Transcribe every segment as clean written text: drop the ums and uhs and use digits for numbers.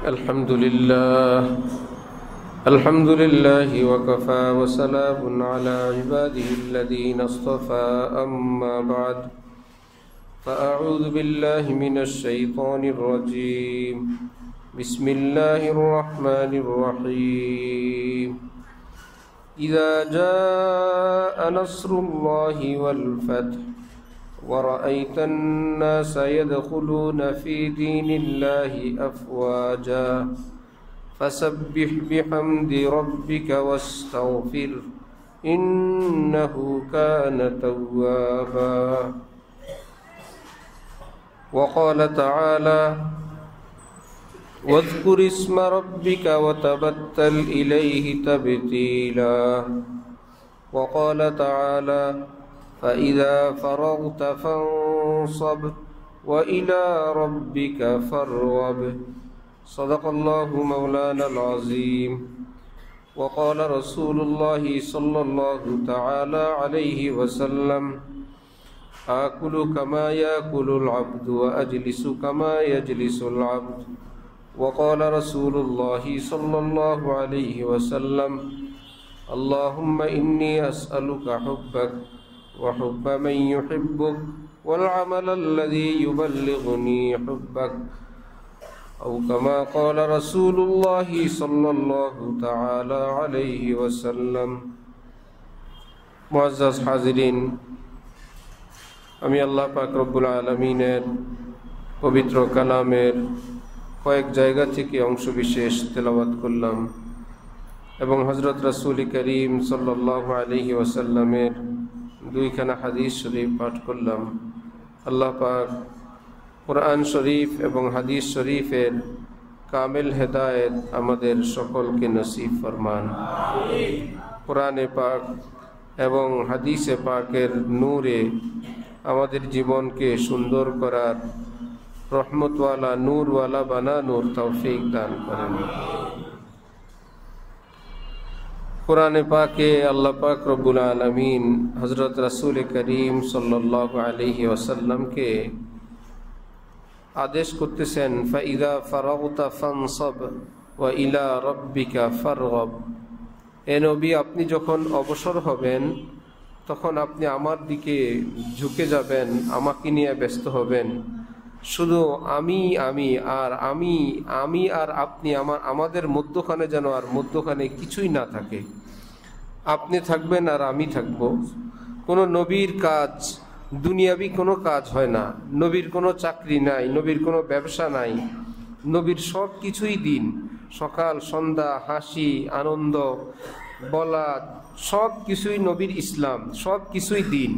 الحمد لله وكفى وسلام على عباده الذين اصطفى أما بعد فأعوذ بالله من الشيطان الرجيم بسم الله الرحمن الرحيم إذا جاء نصر الله والفتح ورأيت الناس يدخلون في دين الله أفواجا فسبح بحمد ربك واستغفر إنه كان توابا وقال تعالى واذكر اسم ربك وتبتل إليه تبتيلا وقال تعالى فإذا فرغت فانصب وإلى ربك فارغب صدق الله مولانا العظيم وقال رسول الله صلى الله تعالى عليه وسلم آكل كما يأكل العبد وأجلس كما يجلس العبد وقال رسول الله صلى الله عليه وسلم اللهم إني أسألك حبك وحب من يحبك والعمل الذي يبلغني حبك أو كما قال رسول الله صلى الله تعالى عليه وسلم মুআজ্জাজ হাজিরিন, আমি আল্লাহ পাক রব্বুল আলামিনের পবিত্র কালামের কয়েক জায়গা থেকে অংশবিশেষ তেলাওয়াত করলাম এবং হযরত রাসূল করিম সাল্লাল্লাহু আলাইহি ওয়াসাল্লামের দুইখানা হাদিস শরীফ পাঠ করলাম। আল্লাহ পাক কুরআন শরীফ এবং হাদিস শরীফের কামিল হেদায়েত আমাদের সকলকে নসিব ফরমান। কোরআনে পাক এবং হাদিসে পাকের নূরে আমাদের জীবনকে সুন্দর করার, রহমতওয়ালা নূরওয়ালা বানানোর তৌফিক দান করেন। কোরআনে পাকে আল্লাহ পাক রব্বুল আলামিন হযরত রাসূল করিম সাল্লাল্লাহু আলাইহি ওয়াসাল্লামকে আদেশ করতেছেন ফাইদা ফারাগতা ফানসাব ওয়া ইলা রাব্বিকা ফারগাব। এ নবী, আপনি যখন অবসর হবেন তখন আপনি আমার দিকে ঝুঁকে যাবেন, আমাকে নিয়ে ব্যস্ত হবেন। শুধু আমি আর আপনি, আমাদের মধ্যখানে যেন আর মধ্যখানে কিছুই না থাকে। আপনি থাকবেন আর আমি থাকব। কোনো নবীর কাজ দুনিয়াবি কোনো কাজ হয় না। নবীর কোনো চাকরি নাই, নবীর কোনো ব্যবসা নাই। নবীর সব কিছুই দিন। সকাল সন্ধ্যা, হাসি আনন্দ বলা, সব কিছুই নবীর ইসলাম, সব কিছুই দিন।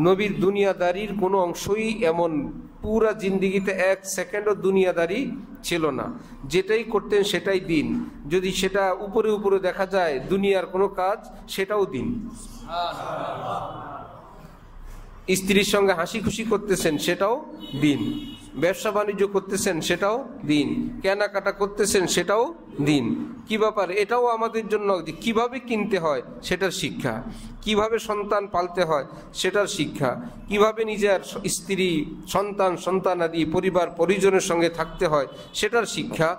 নবীর দুনিয়াদারির কোনো অংশই এমন পুরা জিন্দিগিতে এক সেকেন্ডও দুনিয়াদারি ছিল না। যেটাই করতেন সেটাই দিন। যদি সেটা উপরে উপরে দেখা যায় দুনিয়ার কোনো কাজ, সেটাও দিন। স্ত্রীর সঙ্গে হাসি খুশি করতেছেন, সেটাও দিন। ব্যবসা বাণিজ্য করতেছেন, সেটাও দিন। কেনাকাটা করতেছেন, সেটাও দিন। কি ব্যাপার, এটাও আমাদের জন্য কিভাবে কিনতে হয় সেটার শিক্ষা, কিভাবে সন্তান পালতে হয় সেটার শিক্ষা, কিভাবে নিজের স্ত্রী সন্তানাদি পরিবার পরিজনের সঙ্গে থাকতে হয় সেটার শিক্ষা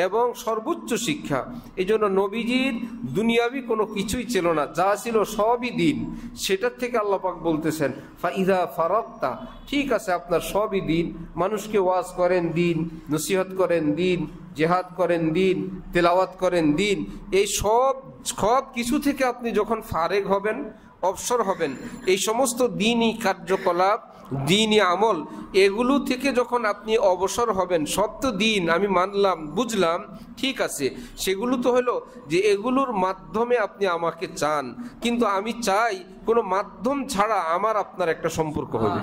এবং সর্বোচ্চ শিক্ষা। এই জন্য নবীজির দুনিয়াবি কোনো কিছুই ছিল না, যা ছিল সবই দিন। সেটার থেকে আল্লাহ পাক বলতেছেন ফাইদা ফারাগতা, ঠিক আছে আপনার সবই দিন। মানুষকে ওয়াজ করেন দিন, নসিহত করেন দিন, জিহাদ করেন দিন, তেলাওয়াত করেন দিন। এই সব কিছু থেকে আপনি যখন ফারেগ হবেন, অবসর হবেন, এই সমস্ত দিনই কার্যকলাপ, দিনই আমল, এগুলো থেকে যখন আপনি অবসর হবেন, সব তো দিন আমি মানলাম, বুঝলাম, ঠিক আছে। সেগুলো তো হলো যে এগুলোর মাধ্যমে আপনি আমাকে চান, কিন্তু আমি চাই কোনো মাধ্যম ছাড়া আমার আপনার একটা সম্পর্ক হবে।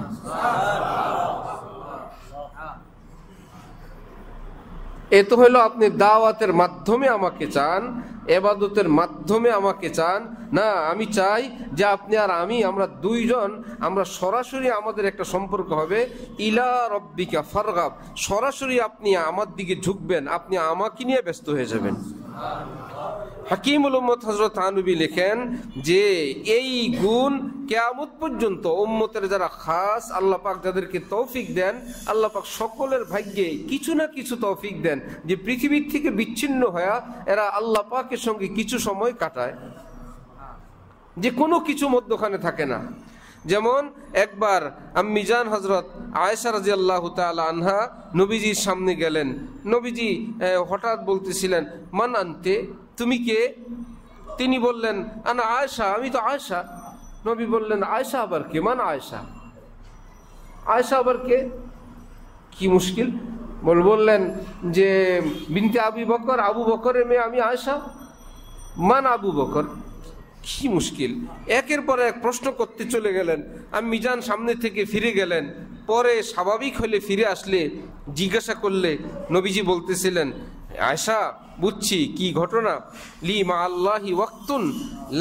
এ তো হলো আপনি দাওয়াতের মাধ্যমে আমাকে চান, ইবাদতের মাধ্যমে আমাকে চান না। আমি চাই যে আপনি আর আমরা দুইজন, আমরা সরাসরি আমাদের একটা সম্পর্ক হবে। ইলা রব্বিকা ফারগাব, সরাসরি আপনি আমার দিকে ঝুঁকবেন, আপনি আমাকে নিয়ে ব্যস্ত হয়ে যাবেন। হাকিমুল উম্মত হযরত থানভী লেখেন যে এই গুণ কিয়ামত পর্যন্ত উম্মতের যারা খাস আল্লাহ পাক যাদেরকে তৌফিক দেন, আল্লাহ পাক সকলের ভাগ্যে কিছু না কিছু তৌফিক দেন যে পৃথিবীর থেকে বিচ্ছিন্ন হয়ে এরা আল্লাহ পাকের সঙ্গে কিছু সময় কাটায়, যে কোনো কিছু মধ্যখানে থাকে না। যেমন একবার আম্মি জান হযরত আয়েশা রাদিয়াল্লাহু তাআলা আনহা নবীজির সামনে গেলেন। নবীজি হঠাৎ বলতেছিলেন, মান আনতে, তুমি কে? তিনি বললেন, আনা আয়েশা, আমি তো আয়েশা। নবী বললেন, আয়েশা আবার কে? মান আয়েশা, আয়েশা আবার কে? কি মুশকিল। বললেন যে বিনতে আবু বকর, আবু বকরের মেয়ে আমি আয়েশা। মান আবু বকর, কি মুশকিল। একের পর এক প্রশ্ন করতে চলে গেলেন। আম্মি জান সামনে থেকে ফিরে গেলেন। পরে স্বাভাবিক হলে ফিরে আসলে জিজ্ঞাসা করলে নবীজি বলতেছিলেন, আয়েশা বুঝছি কি ঘটনা। লি মা আল্লাহি ওয়াক্তুন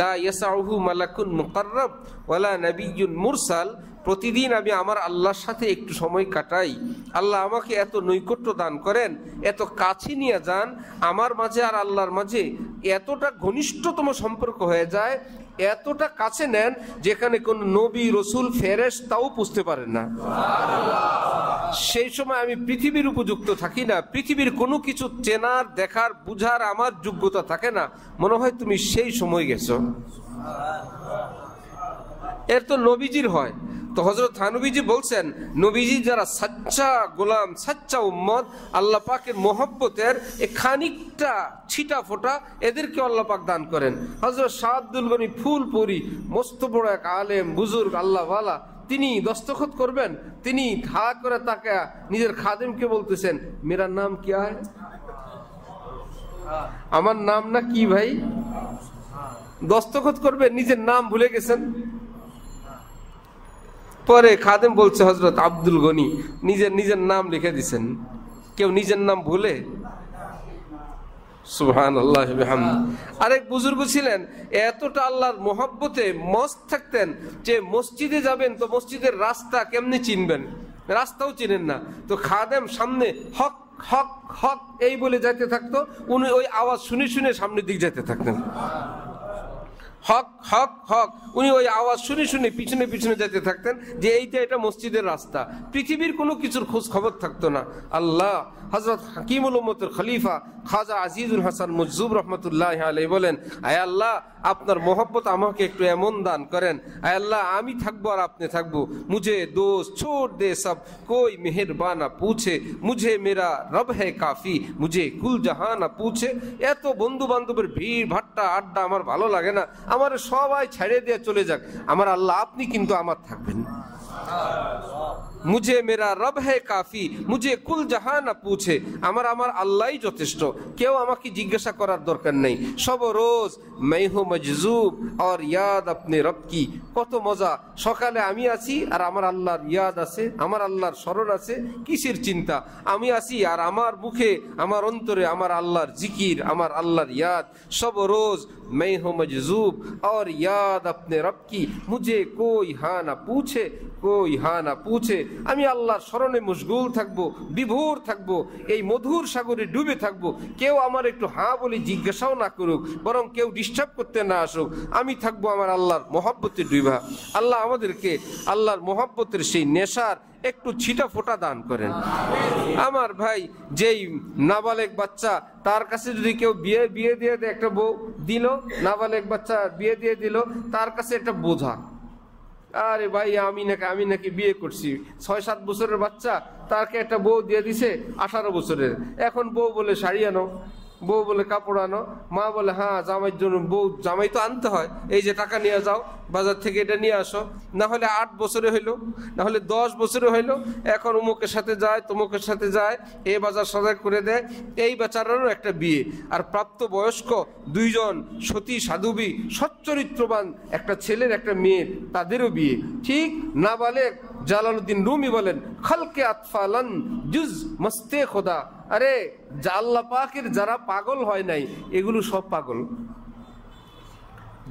লা ইয়াসাউহু মালাকুন মুকাররাব ওয়ালা নাবিয়্যুন মুরসাল। প্রতিদিন আমি আমার আল্লাহর সাথে একটু সময় কাটাই। আল্লাহ আমাকে এত নৈকট্য দান করেন, এত কাছে নিয়ে যান, আমার মাঝে আর আল্লাহর মাঝে এতটা ঘনিষ্ঠতম সম্পর্ক হয়ে যায়, এতটা কাছে নেন যেখানে কোন নবী রসুল ফেরেশতাও বুঝতে পারেন না। সেই সময় আমি পৃথিবীর উপযুক্ত থাকি না, পৃথিবীর কোনো কিছু চেনার, দেখার, বুঝার আমার যোগ্যতা থাকে না। মনে হয় তুমি সেই সময় গেছো। এর তো নবীজির হয়। তো হযরত থানভীজি বলছেন, নবীজি যারা সাচ্চা গোলাম, সাচ্চা উম্মত, আল্লাহ পাকের মোহব্বতের খানিকটা ছিটা ফোটা এদেরকে আল্লাহ পাক দান করেন। হযরত শাহ আব্দুল গনি ফুলপুরি, মস্ত বড় এক আলেম বুজুর্গ আল্লাহওয়ালা, তিনি দস্তখত করবেন, তিনি ধা করে তাকে নিজের খাদেমকে বলতেছেন, মেরা নাম কি হয়? আমার নাম না কি ভাই? দস্তখত করবেন, নিজের নাম ভুলে গেছেন। পরে খাদেম বলছে, হযরত আব্দুল গনি নিজের নাম লিখে দিছেন। কেউ নিজের নাম ভুলে? সুবহানাল্লাহ বিহামদি। আরেক বুজুর্গ ছিলেন, এতটা আল্লাহর মোহাব্বতে মস্ত থাকতেন যে মসজিদে যাবেন তো মসজিদের রাস্তা কেমনে চিনবেন, রাস্তাও চিনেন না। তো খাদেম সামনে হক হক হক এই বলে যাইতে থাকতো, উনি ওই আওয়াজ শুনে শুনে সামনের দিক যেতে থাকতেন। হক হক হক, উনি ওই আওয়াজ শুনে শুনে পিছনে পিছনে যেতে থাকতেন যে এটা মসজিদের রাস্তা। পৃথিবীর কোনো কিছুর খোঁজ খবর থাকতো না। আল্লাহ হযরত হাকিমুল উম্মতের খলিফা খাজা আজিজুল হাসান মুজজুব রহমতুল্লাহ আলাইহি বলেন, আয় আল্লাহ আপনার মোহব্বত আমাকে একটু এমন দান করেন, আয় আল্লাহ আমি থাকবো আর আপনি থাকবো, মুঝে দোস্ত ছোড় দে সব কোই মেহেরবানা পুছে, মুঝে মেরা রব হে কাফি, মুঝে কুল জাহানা পুছে। এত বন্ধু বান্ধবের ভিড় ভাট্টা আড্ডা আমার ভালো লাগে না, আমার সবাই ছেড়ে দিয়ে চলে যাক, আমার আল্লাহ আপনি কিন্তু আমার থাকবেন। মুঝে মেরা রব হে কাফি, মুঝে কুল জাহানা পুছে, আমার আল্লাহই যথেষ্ট, কেউ আমাকে জিজ্ঞাসা করার দরকার নেই। সব রোজ मैं हूं मजजूब और याद अपने रब की। কত মজা, সকালে আমি আছি আর আমার আল্লাহর ইয়াদ আছে, আমার আল্লাহর স্মরণ আছে, কিসের চিন্তা। আমি আছি আর আমার মুখে, আমার অন্তরে আমার আল্লাহর জিকির, আমার আল্লাহর ইয়াদ। সব রোজ मैं हूं मजजूब और याद अपने रब की, मुझे कोई हाँ ना पूछे, कोई हाँ ना पूछे। আমি আল্লাহর স্মরণে মশগুল থাকবো, বিভোর থাকবো, এই মধুর সাগরে ডুবে থাকবো। কেউ আমার একটু হ্যাঁ বলে জিজ্ঞাসাও না করুক, বরং কেউ ডিস্টার্ব করতে না আসুক, আমি থাকবো আমার আল্লাহর মোহাব্বতে ডুবা। আল্লাহ আমাদেরকে আল্লাহর মোহাব্বতের সেই নেশার একটু ছিটা ফোটা দান করেন। আমার ভাই, যেই নাবালেক বাচ্চা, তার কাছে যদি কেউ বিয়ে দিয়ে দেয়, একটা বউ দিল, নাবালেক বাচ্চা বিয়ে দিয়ে দিল, তার কাছে একটা বোঝা। আরে ভাই আমি নাকি বিয়ে করছি, ৬-৭ বছরের বাচ্চা, তাকে একটা বউ দিয়ে দিছে 18 বছরের। এখন বউ বলে শাড়ি আনো, বউ বলে কাপড় আনো, মা বলে হ্যাঁ জামাইয়ের জন্য, বউ জামাই তো আনতে হয়, এই যে টাকা নিয়ে যাও বাজার থেকে, এটা নিয়ে আসো। না হলে 8 বছরে হইলো, না হলে 10 বছরে হইলো, এখন অমুকের সাথে যায়, তমুকের সাথে যায়, এ বাজার সদাই করে দেয়। এই বেচারারও একটা বিয়ে। আর প্রাপ্ত বয়স্ক 2 জন সতী সাধুবী সচ্চরিত্রবান একটা ছেলের একটা মেয়ের, তাদেরও বিয়ে। ঠিক নাবালেক জালালউদ্দিন রুমি বলেন, খালকে আতফালান জুজ মস্তে খোদা। আরে আল্লাহ পাকের যারা পাগল হয় নাই, এগুলো সব পাগল।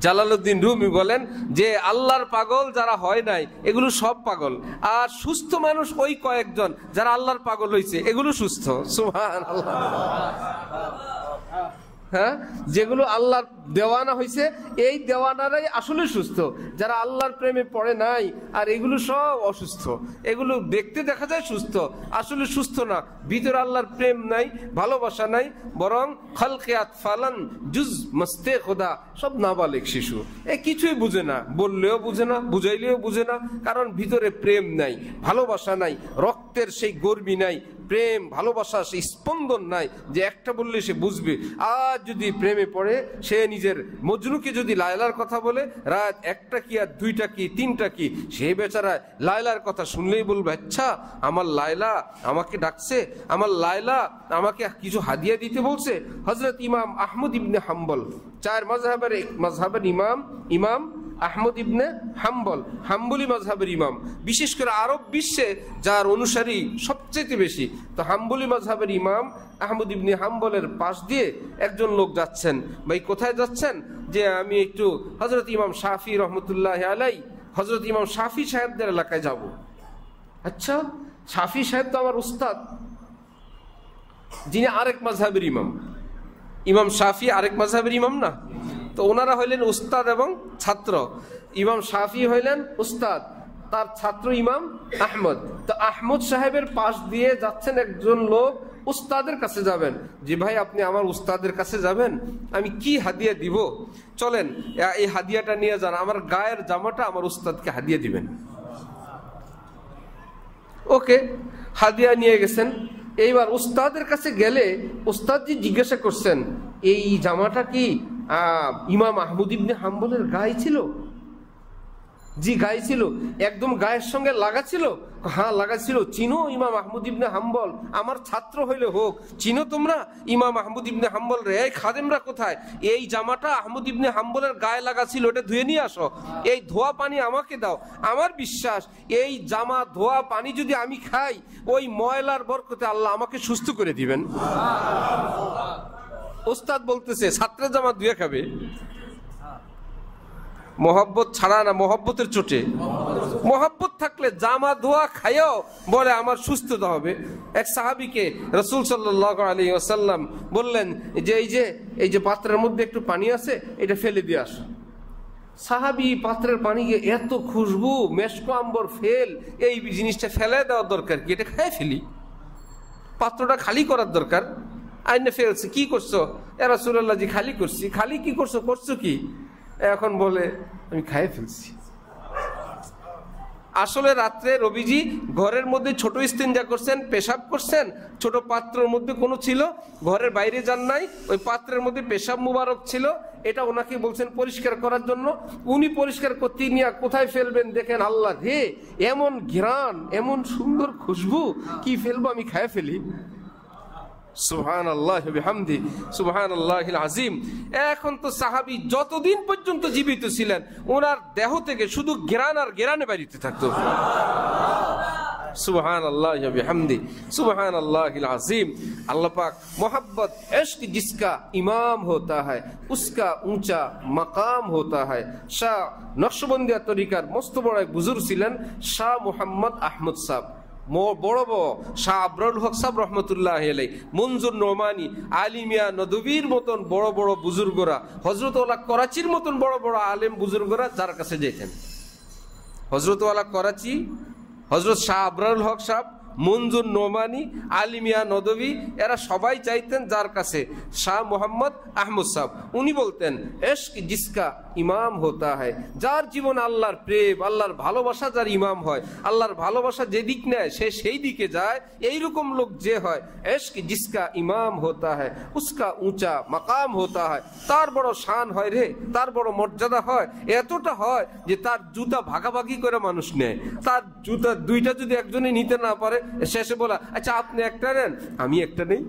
জালালউদ্দিন রুমি বলেন যে আল্লাহর পাগল যারা হয় নাই, এগুলো সব পাগল। আর সুস্থ মানুষ ওই কয়েকজন যারা আল্লাহর পাগল হয়েছে, এগুলো সুস্থ। সুবহানাল্লাহ। হ্যাঁ, যেগুলো আল্লাহর দেওয়ানা হয়েছে, এই দেওয়ানারাই আসলে সুস্থ। যারা আল্লাহর প্রেমে পড়ে নাই আর এগুলো সব অসুস্থ। এগুলো দেখতে দেখা যায় সুস্থ, আসলে সুস্থ না। ভিতরে আল্লাহর প্রেম নাই, ভালোবাসা নাই, বরং খালকিয়াত ফালান জুজ মস্তে খোদা, সব নাবালেগ শিশু। কিছুই বুঝে না, বললেও বুঝে না, বুঝাইলেও বুঝে না, কারণ ভিতরে প্রেম নাই, ভালোবাসা নাই, রক্তের সেই গর্বি নাই, প্রেম ভালোবাসা সেই স্পন্দন নাই যে একটা বললে সে বুঝবে। আর যদি প্রেমে পড়ে, সে নিজের মজনুকে যদি লায়লার কথা বলে, রাত একটা কি আর দুইটা কি তিনটা কি, সে বেচারা লায়লার কথা শুনলেই বলবে, আচ্ছা আমার লায়লা আমাকে ডাকছে, আমার লায়লা আমাকে কিছু হাদিয়া দিতে বলছে। হযরত ইমাম আহমদ ইবনে হাম্বল, 4 মাযহাবের ইমাম আহমদ ইবনে হাম্বল, হাম্বলি মাযহাবের ইমাম, বিশেষ করে আরব বিশ্বে যার অনুসারী সবচেয়ে বেশি। তো হাম্বলি মাযহাবের ইমাম আহমদ ইবনে হাম্বলের পাশ দিয়ে একজন লোক যাচ্ছেন। ভাই কোথায় যাচ্ছেন? যে আমি একটু হযরত ইমাম শাফি রহমতুল্লাহ আলাই, হযরত ইমাম শাফি সাহেবদের এলাকায় যাব। আচ্ছা, শাফি সাহেব তো আমার উস্তাদ, যিনি আরেক মাযহাবের ইমাম। ইমাম শাফি আরেক মাযহাবের ইমাম না? তো ওনারা হইলেন উস্তাদ এবং ছাত্র। ইমাম শাফি হইলেন উস্তাদ, তার ছাত্র ইমাম আহমদ। তো আহমদ সাহেবের পাশ দিয়ে যাচ্ছেন একজন লোক, উস্তাদের কাছে যাবেন। যে ভাই আপনি আমার উস্তাদের কাছে যাবেন, আমি কি হাদিয়া দিব, চলেন এই হাদিয়াটা নিয়ে যান, আমার গায়ের জামাটা আমার উস্তাদকে হাদিয়া দিবেন। ওকে, হাদিয়া নিয়ে গেছেন। এইবার উস্তাদের কাছে গেলে উস্তাদজি জিজ্ঞাসা করছেন, এই জামাটা কি ইমাম আহমদ ইবনে হাম্বলের গায়ে ছিল? জি গায়ে ছিল। একদম গায়ের সঙ্গে লাগা ছিল? হ্যাঁ লাগা ছিল। চিনো ইমাম আহমদ ইবনে হাম্বল? আমার ছাত্র হইলে হোক, চিনো তোমরা ইমাম আহমদ ইবনে হাম্বল রে? এই খাদেমরা কোথায়? এই জামাটা আহমদ ইবনে হাম্বলের গায়ে লাগা ছিল, এটা ধুয়ে নিয়ে আসো, এই ধোয়া পানি আমাকে দাও। আমার বিশ্বাস এই জামা ধোয়া পানি যদি আমি খাই, ওই ময়লার বরকতে আল্লাহ আমাকে সুস্থ করে দিবেন। ওস্তাদ বলতেছে ছাত্রের জামা ধুয়ে খাবে? মহব্বত ছাড়া না, মহব্বতের চোটে। মহব্বত থাকলে জামা ধোয়া খাইও বলে আমার সুস্থতা হবে। এক সাহাবীকে রাসূল সাল্লাল্লাহু আলাইহি ওয়াসাল্লাম বললেন যে এই যে পাত্রের মধ্যে একটু পানি আছে, এটা ফেলে দিয়ে আসো। সাহাবী পাত্রের পানিকে এত খুশবু, মেশক আম্বর ফেল, এই জিনিসটা ফেলে দেওয়ার দরকার কি? এটা খাই ফেলি, পাত্রটা খালি করার দরকার। আইনে ফেলছে, কি করছো? এ রাসূলুল্লাহ জি খালি করছি। খালি কি করছো? করছো কি? এখন বলে আমি খাইয়ে ফেলছি। আসলে রাত্রে রবিজি ঘরের মধ্যে ছোট ইস্তেঞ্জা করছেন, পেশাব করছেন, ছোট পাত্রের মধ্যে কোনো ছিল, ঘরের বাইরে যান নাই, ওই পাত্রের মধ্যে পেশাব মুবারক ছিল, এটা ওনাকে বলছেন পরিষ্কার করার জন্য। উনি পরিষ্কার করতে নিয়ে কোথায় ফেলবেন দেখেন, আল্লাহ রে এমন ঘ্রাণ, এমন সুন্দর খুশবু, কি ফেলবো, আমি খাইয়ে ফেলি। সুবহানাল্লাহ বিহামদি, সুবহানাল্লাহিল আযীম। এখন তো সাহাবী যতদিন পর্যন্ত জীবিত ছিলেন, ওনার দেহ থেকে শুধু ঘ্রাণ আর ঘ্রাণে বাইরে থাকতো। সুবহানাল্লাহ বিহামদি, সুবহানাল্লাহিল আযীম। আল্লাহ পাক मोहब्बत इश्क जिसका इमाम होता है उसका ऊंचा मकाम होता है। শাহ নকশবন্দিয়া তরিকার মস্ত বড় এক বুজুর্গ ছিলেন শাহ মুহাম্মদ আহমদ সাহেব। বড় বড় শাহ আবরারুল হক সাহেব রহমতুল্লাহ আলাইহি, মনজুর নোমানি, আলিমিয়া নদবীর মতন বড় বড় বুজুর্গরা, হযরতওয়ালা করাচির মতন বড় বড় আলেম বুজুর্গরা যার কাছে যেতেন, হযরতওয়ালা করাচি, হযরত শাহ আবরারুল হক সাহেব, মনজুর নোমানি, আলিমিয়া নদবী, এরা সবাই চাইতেন যার কাছে, শাহ মোহাম্মদ আহমদ সাহেব। উনি বলতেন ইশক জিসকা ইমাম হোতা হয়, যার জীবন আল্লাহর প্রেম, আল্লাহর ভালোবাসা যার ইমাম হয়, আল্লাহর ভালোবাসা যেদিক নেয় সে সেই দিকে যায়, এইরকম লোক যে হয়, ইশক জিসকা ইমাম হোতা হয় উসকা উঁচা মাকাম হোতা হয়, তার বড় শান হয় রে, তার বড় মর্যাদা হয়, এতটা হয় যে তার জুতা ভাগাভাগি করে মানুষ নেয়। তার জুতা দুইটা যদি একজনে নিতে না পারে, শেষে বলা আচ্ছা আপনি একটা নেন আমি একটা নেই।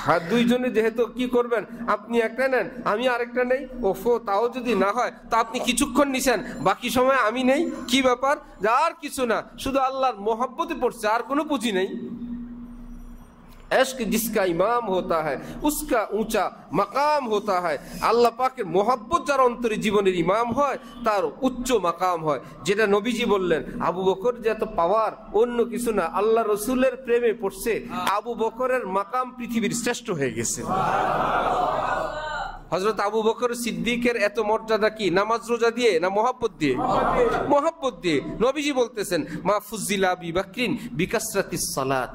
হাত দুইজনে যেহেতু কি করবেন, আপনি একটা নেন আমি আরেকটা নেই, ওফো তাও যদি না হয় তা আপনি কিছুক্ষণ নিছেন, বাকি সময় আমি নেই, কি ব্যাপার? আর কিছু না, শুধু আল্লাহর মোহাব্বতে পড়ছে, আর কোনো পুঁজি নেই। इश्क जिसका इमाम होता है उसका ऊंचा मकाम होता है। আল্লাহ পাকের মোহাব্বত যার অন্তরে জীবনের ইমাম হয় তার উচ্চ মাকাম হয়। যেটা নবীজি বললেন, আবু বকর যে এত পাওয়ার অন্য কিছু না, আল্লাহ রসুলের প্রেমে পড়ছে, আবু বকরের মাকাম পৃথিবীর শ্রেষ্ঠ হয়ে গেছে। হযরত আবু বকর সিদ্দিকের এত মর্যাদা কি? নামাজ রোজা দিয়ে না মোহাব্বত দিয়ে? মোহাব্বত দিয়ে। নবীজি বলতেছেন, মা ফুজিলা আবু বকরিন বিকাসরাতিস সালাত,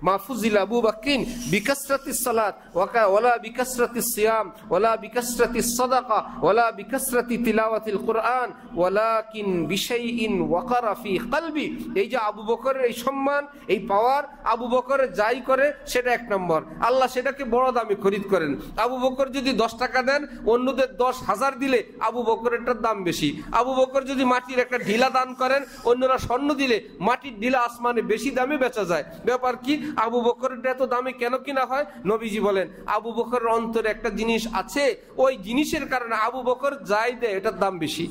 মা ফুজিলা আবু বকরিন বিকাসরাতিস সালাত ওয়ালা বিকাসরাতিস সিয়াম ওয়ালা বিকাসরাতিস সাদাকা ওয়ালা বিকাসরাতি তিলাওয়াতিল কুরআন ওয়ালাকিন বিশাইইন ওয়াকারা ফি কলবি। এই যে আবু বকরের এই সম্মান, এই পাওয়ার, আবু বকরের যাই করে সেটা এক নম্বর, আল্লাহ সেটাকে বড় দামে খরিদ করেন। আবু বকর যদি 10 টাকা দেন, অন্যদের 10,000 দিলে আবু বকরেরটার দাম বেশি। আবু বকর যদি মাটির একটা ঢিলা দান করেন, অন্যরা স্বর্ণ দিলে মাটির ঢিলা আসমানে বেশি দামে বেচা যায়। ব্যাপার কি? আবু বকরের এত দামে কেন কিনা হয়? নবীজি বলেন, আবু বকরের অন্তরে একটা জিনিস আছে, ওই জিনিসের কারণে আবু বকর যাই দেয় এটার দাম বেশি।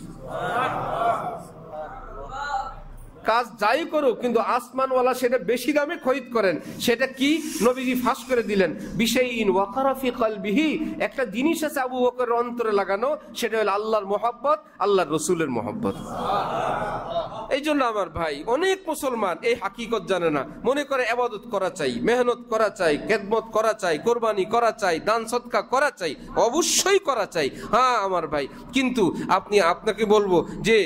কাজ যাই করুক কিন্তু আসমানওয়ালা সেটা বেশি দামে খরিদ করেন। সেটা কি? নবীজি ফাঁস করে দিলেন, বিশাইইন ওয়াকারা ফি কলবিহি। একটা জিনিস আছে আবু বকরের অন্তরে লাগানো, সেটা হলো আল্লাহর মোহাব্বত, আল্লাহর রসুলের মোহাব্বত। এই জন্য আমার ভাই, অনেক মুসলমান এই হাকিকত জানে না, মনে করে ইবাদত করা চাই, মেহনত করা চাই, খেদমত করা চাই, কোরবানি করা চাই, দান সদকা করা চাই, অবশ্যই করা চাই। হ্যাঁ আমার ভাই, কিন্তু আপনাকে বলবো যে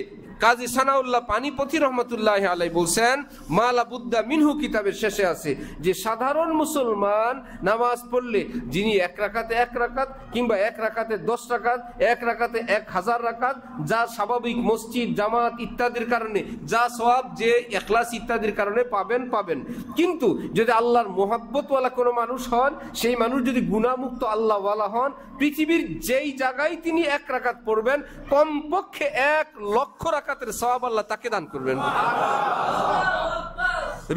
কাজী সানাউল্লাহ পানিপথী রহমতুল্লাহ আলাই বলছেন, মালা বুদ্দা মিনহু কিতাবের শেষে আছে যে সাধারণ মুসলমান নামাজ পড়লে, যিনি 1 রাকাতে 1 রাকাত কিংবা 1 রাকাতে 10 রাকাত, 1 রাকাতে 1000 রাকাত, যা স্বাভাবিক মসজিদ জামাত ইত্যাদির কারণে যা সওয়াব, যে ইখলাস ইত্যাদির কারণে পাবেন। কিন্তু যদি আল্লাহর মোহাব্বতওয়ালা কোনো মানুষ হন, সেই মানুষ যদি গুনাহমুক্ত আল্লাহওয়ালা হন, পৃথিবীর যেই জায়গায় তিনি 1 রাকাত পড়বেন, কমপক্ষে 1 লক্ষ রাকাতের সওয়াব আল্লাহ তাকে দান করবেন।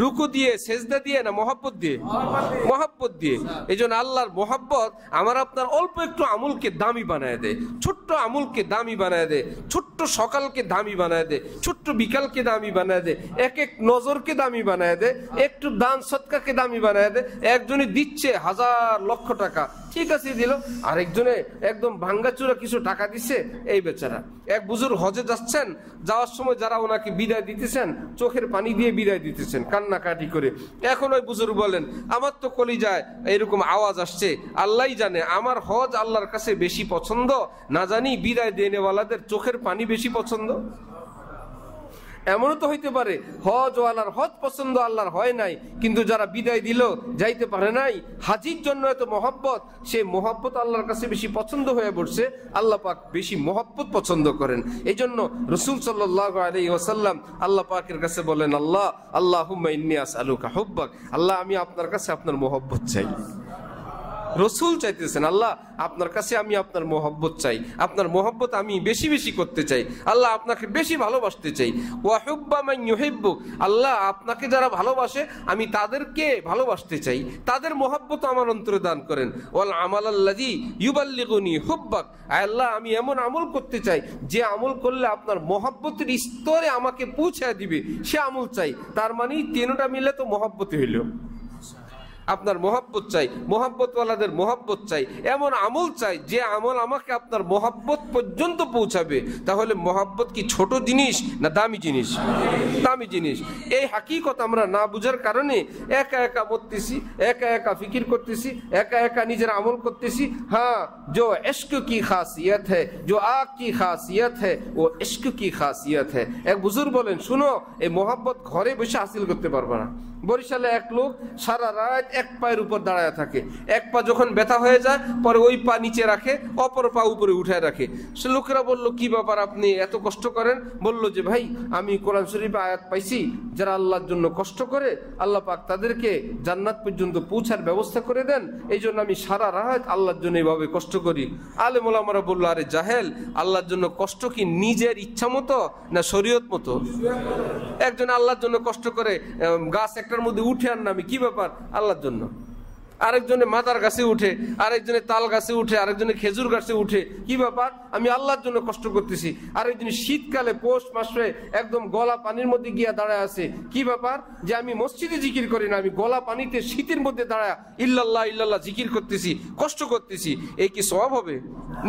রুকু দিয়ে, সেজদা দিয়ে না মোহাব্বত দিয়ে? মোহাব্বত দিয়ে। এই জন্য আল্লাহর মোহাব্বত আমার আপনার অল্প একটু আমলকে দামি বানায় দেয়, ছোট্ট আমলকে দামি বানায় দেয়, ছোট্ট সকালকে দামি বানায় দেয়, ছোট্ট বিকালকে দামি বানায় দেয়, এক নজরকে দামি বানায় দেয়, একটু দান সদকাকে দামি বানায় দেয়। একজনে দিচ্ছে 1000 লক্ষ টাকা, ঠিক আছে দিল, আরেকজনে একদম ভাঙ্গাচুরা কিছু টাকা দিচ্ছে, এই বেচারা। এক বুজুর্গ হজে যাচ্ছেন, যাওয়ার সময় যারা ওনাকে বিদায় দিতেছেন, চোখের পানি দিয়ে বিদায় দিতেছেন কান্নাকাটি করে। এখন ওই বুজুর্গ বলেন, আমার তো কলিজায় এরকম আওয়াজ আসছে, আল্লাহই জানে আমার হজ আল্লাহর কাছে বেশি পছন্দ, না জানি বিদায় দেনেওয়ালাদের চোখের পানি বেশি পছন্দ। এমনও তো হইতে পারে হজওয়ালার হজ পছন্দ আল্লাহর হয় নাই, কিন্তু যারা বিদায় দিল, যাইতে পারে নাই, হাজির জন্য এত মহব্বত, সেই মহব্বত আল্লাহর কাছে বেশি পছন্দ হয়ে পড়ছে। আল্লাহ পাক বেশি মহব্বত পছন্দ করেন। এই জন্য রাসূল সাল্লাল্লাহু আলাইহি ওয়াসাল্লাম আল্লাহ পাকের কাছে বলেন, আল্লাহুম্মা ইন্নী আসআলুকা হুব্বাক, আল্লাহ আমি আপনার কাছে আপনার মহব্বত চাই। রসুল চাইতেছেন, আল্লাহ আপনার কাছে আমি আপনার মোহব্বত চাই, আপনার মোহব্বত আমি বেশি বেশি করতে চাই, আল্লাহ আপনাকে বেশি ভালোবাসতে চাই। ওয়া হুব্বা মান ইউহিব্বুক, আল্লাহ আপনাকে যারা ভালোবাসে আমি তাদেরকে ভালোবাসতে চাই, তাদের মোহব্বত আমার অন্তরে দান করেন। ওয়াল আমালাল্লাযী ইউবাল্লিগুনি হুব্বাক, আল্লাহ আমি এমন আমল করতে চাই যে আমল করলে আপনার মোহব্বতের স্তরে আমাকে পৌঁছায় দিবে, সে আমল চাই। তার মানে তিনটা মিলে তো মোহব্বত হইল। আপনার মোহাব্বত চাই, মোহাব্বতওয়ালাদের মোহাব্বত চাই, এমন আমল চাই যে আমল আমাকে আপনার মোহাব্বত পর্যন্ত পৌঁছাবে। তাহলে মোহাব্বত কি ছোট জিনিস না দামি জিনিস? দামি জিনিস। এই হাকিকত আমরা না বুঝার কারণে একা একা মরতেছি, একা একা ফিকির করতেছি, একা একা নিজের আমল করতেছি। হ্যাঁ, जो इश्क की खासियत है, जो आग की खासियत है, वो इश्क की खासियत है। এক বুজুর্গ বলেন, শুনো, এই মোহাব্বত ঘরে বসে হাসিল করতে পারবে না। বরিশালে এক লোক সারা রাত এক পায়ের উপর দাঁড়ায় থাকে, এক পা যখন ব্যথা হয়ে যায় পরে ওই পা নিচে রাখে, অপর পা উপরে উঠায় রাখে। সে লোকেরা বলল, কি ব্যাপার আপনি এত কষ্ট করেন? বলল যে, ভাই আমি কোরআন শরীফে আয়াত পাইছি, যারা আল্লাহর জন্য কষ্ট করে আল্লাহ পাক তাদেরকে জান্নাত পর্যন্ত পৌঁছার ব্যবস্থা করে দেন, এই জন্য আমি সারা রাত আল্লাহর জন্য এইভাবে কষ্ট করি। আলেম ওলামারা বলল, আরে জাহেল, আল্লাহর জন্য কষ্ট কি নিজের ইচ্ছা মতো না শরীয়ত মতো? একজন আল্লাহর জন্য কষ্ট করে গাছ একটার মধ্যে উঠে আর নামি, কি ব্যাপার? আল্লাহর জন্য। আরেকজনে মাদার গাছে উঠে, আরেকজনে তাল গাছে উঠে, আরেকজনে খেজুর গাছে উঠে। কি ব্যাপার? আমি আল্লাহর জন্য কষ্ট করতেছি। আরেকজনে শীতকালে পৌষ মাসে একদম গলা পানির মধ্যে গিয়া দাঁড়ায় আছে। কি ব্যাপার? যে আমি মসজিদে জিকির করি না, আমি গলা পানিতে শীতের মধ্যে দাঁড়ায় ইল্লাল্লাহ ইল্লাল্লাহ জিকির করতেছি, কষ্ট করতেছি। এই কি সওয়াব হবে?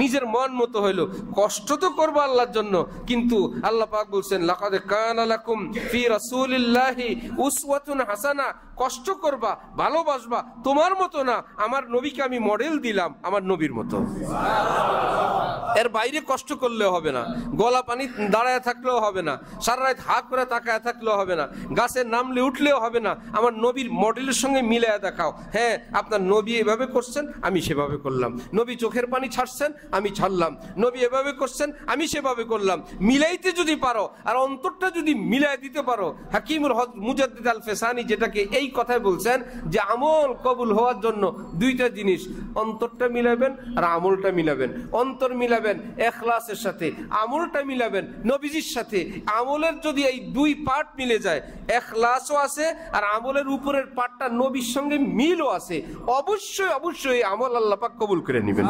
নিজের মন মতো হইলো। কষ্ট তো করবো আল্লাহর জন্য, কিন্তু আল্লাহ পাক বলছেন লাকাদ কানা লাকুম ফি রাসূলিল্লাহি উসওয়াতুন হাসানা। কষ্ট করবা, ভালোবাসবা, তোমার মতো না, আমার নবীকে আমি মডেল দিলাম আমার নবীর মতো। এর বাইরে কষ্ট করলেও হবে না, গলা পানি দাঁড়ায় থাকলেও হবে না, সারা রাত হাত করে তাকায় থাকলেও হবে না, গাছের নামলে উঠলেও হবে না। আমার নবীর মডেলের সঙ্গে মিলায় দেখাও। হ্যাঁ, আপনার নবী এভাবে করছেন, আমি সেভাবে করলাম। নবী চোখের পানি ছাড়ছেন, আমি ছাড়লাম। নবী এভাবে করছেন, আমি সেভাবে করলাম। মিলাইতে যদি পারো, আর অন্তরটা যদি মিলাই দিতে পারো, হাকিমুল মুজাদ্দিদ আল ফেসানি যেটাকে এই কথায় বলছেন যে আমল কবুল হওয়ার জন্য দুইটা জিনিস, অন্তরটা মিলাবেন আর আমলটা মিলাবেন। অন্তর মিলাবেন ইখলাসের সাথে, আমলটা মিলাবেন নবীজির সাথে। আমলের যদি এই দুই পার্ট মিলে যায়, ইখলাসও আছে আর আমলের উপরের পার্টটা নবীর সঙ্গে মিলও আছে, অবশ্যই অবশ্যই আমল আল্লাহ পাক কবুল করে নেবেন।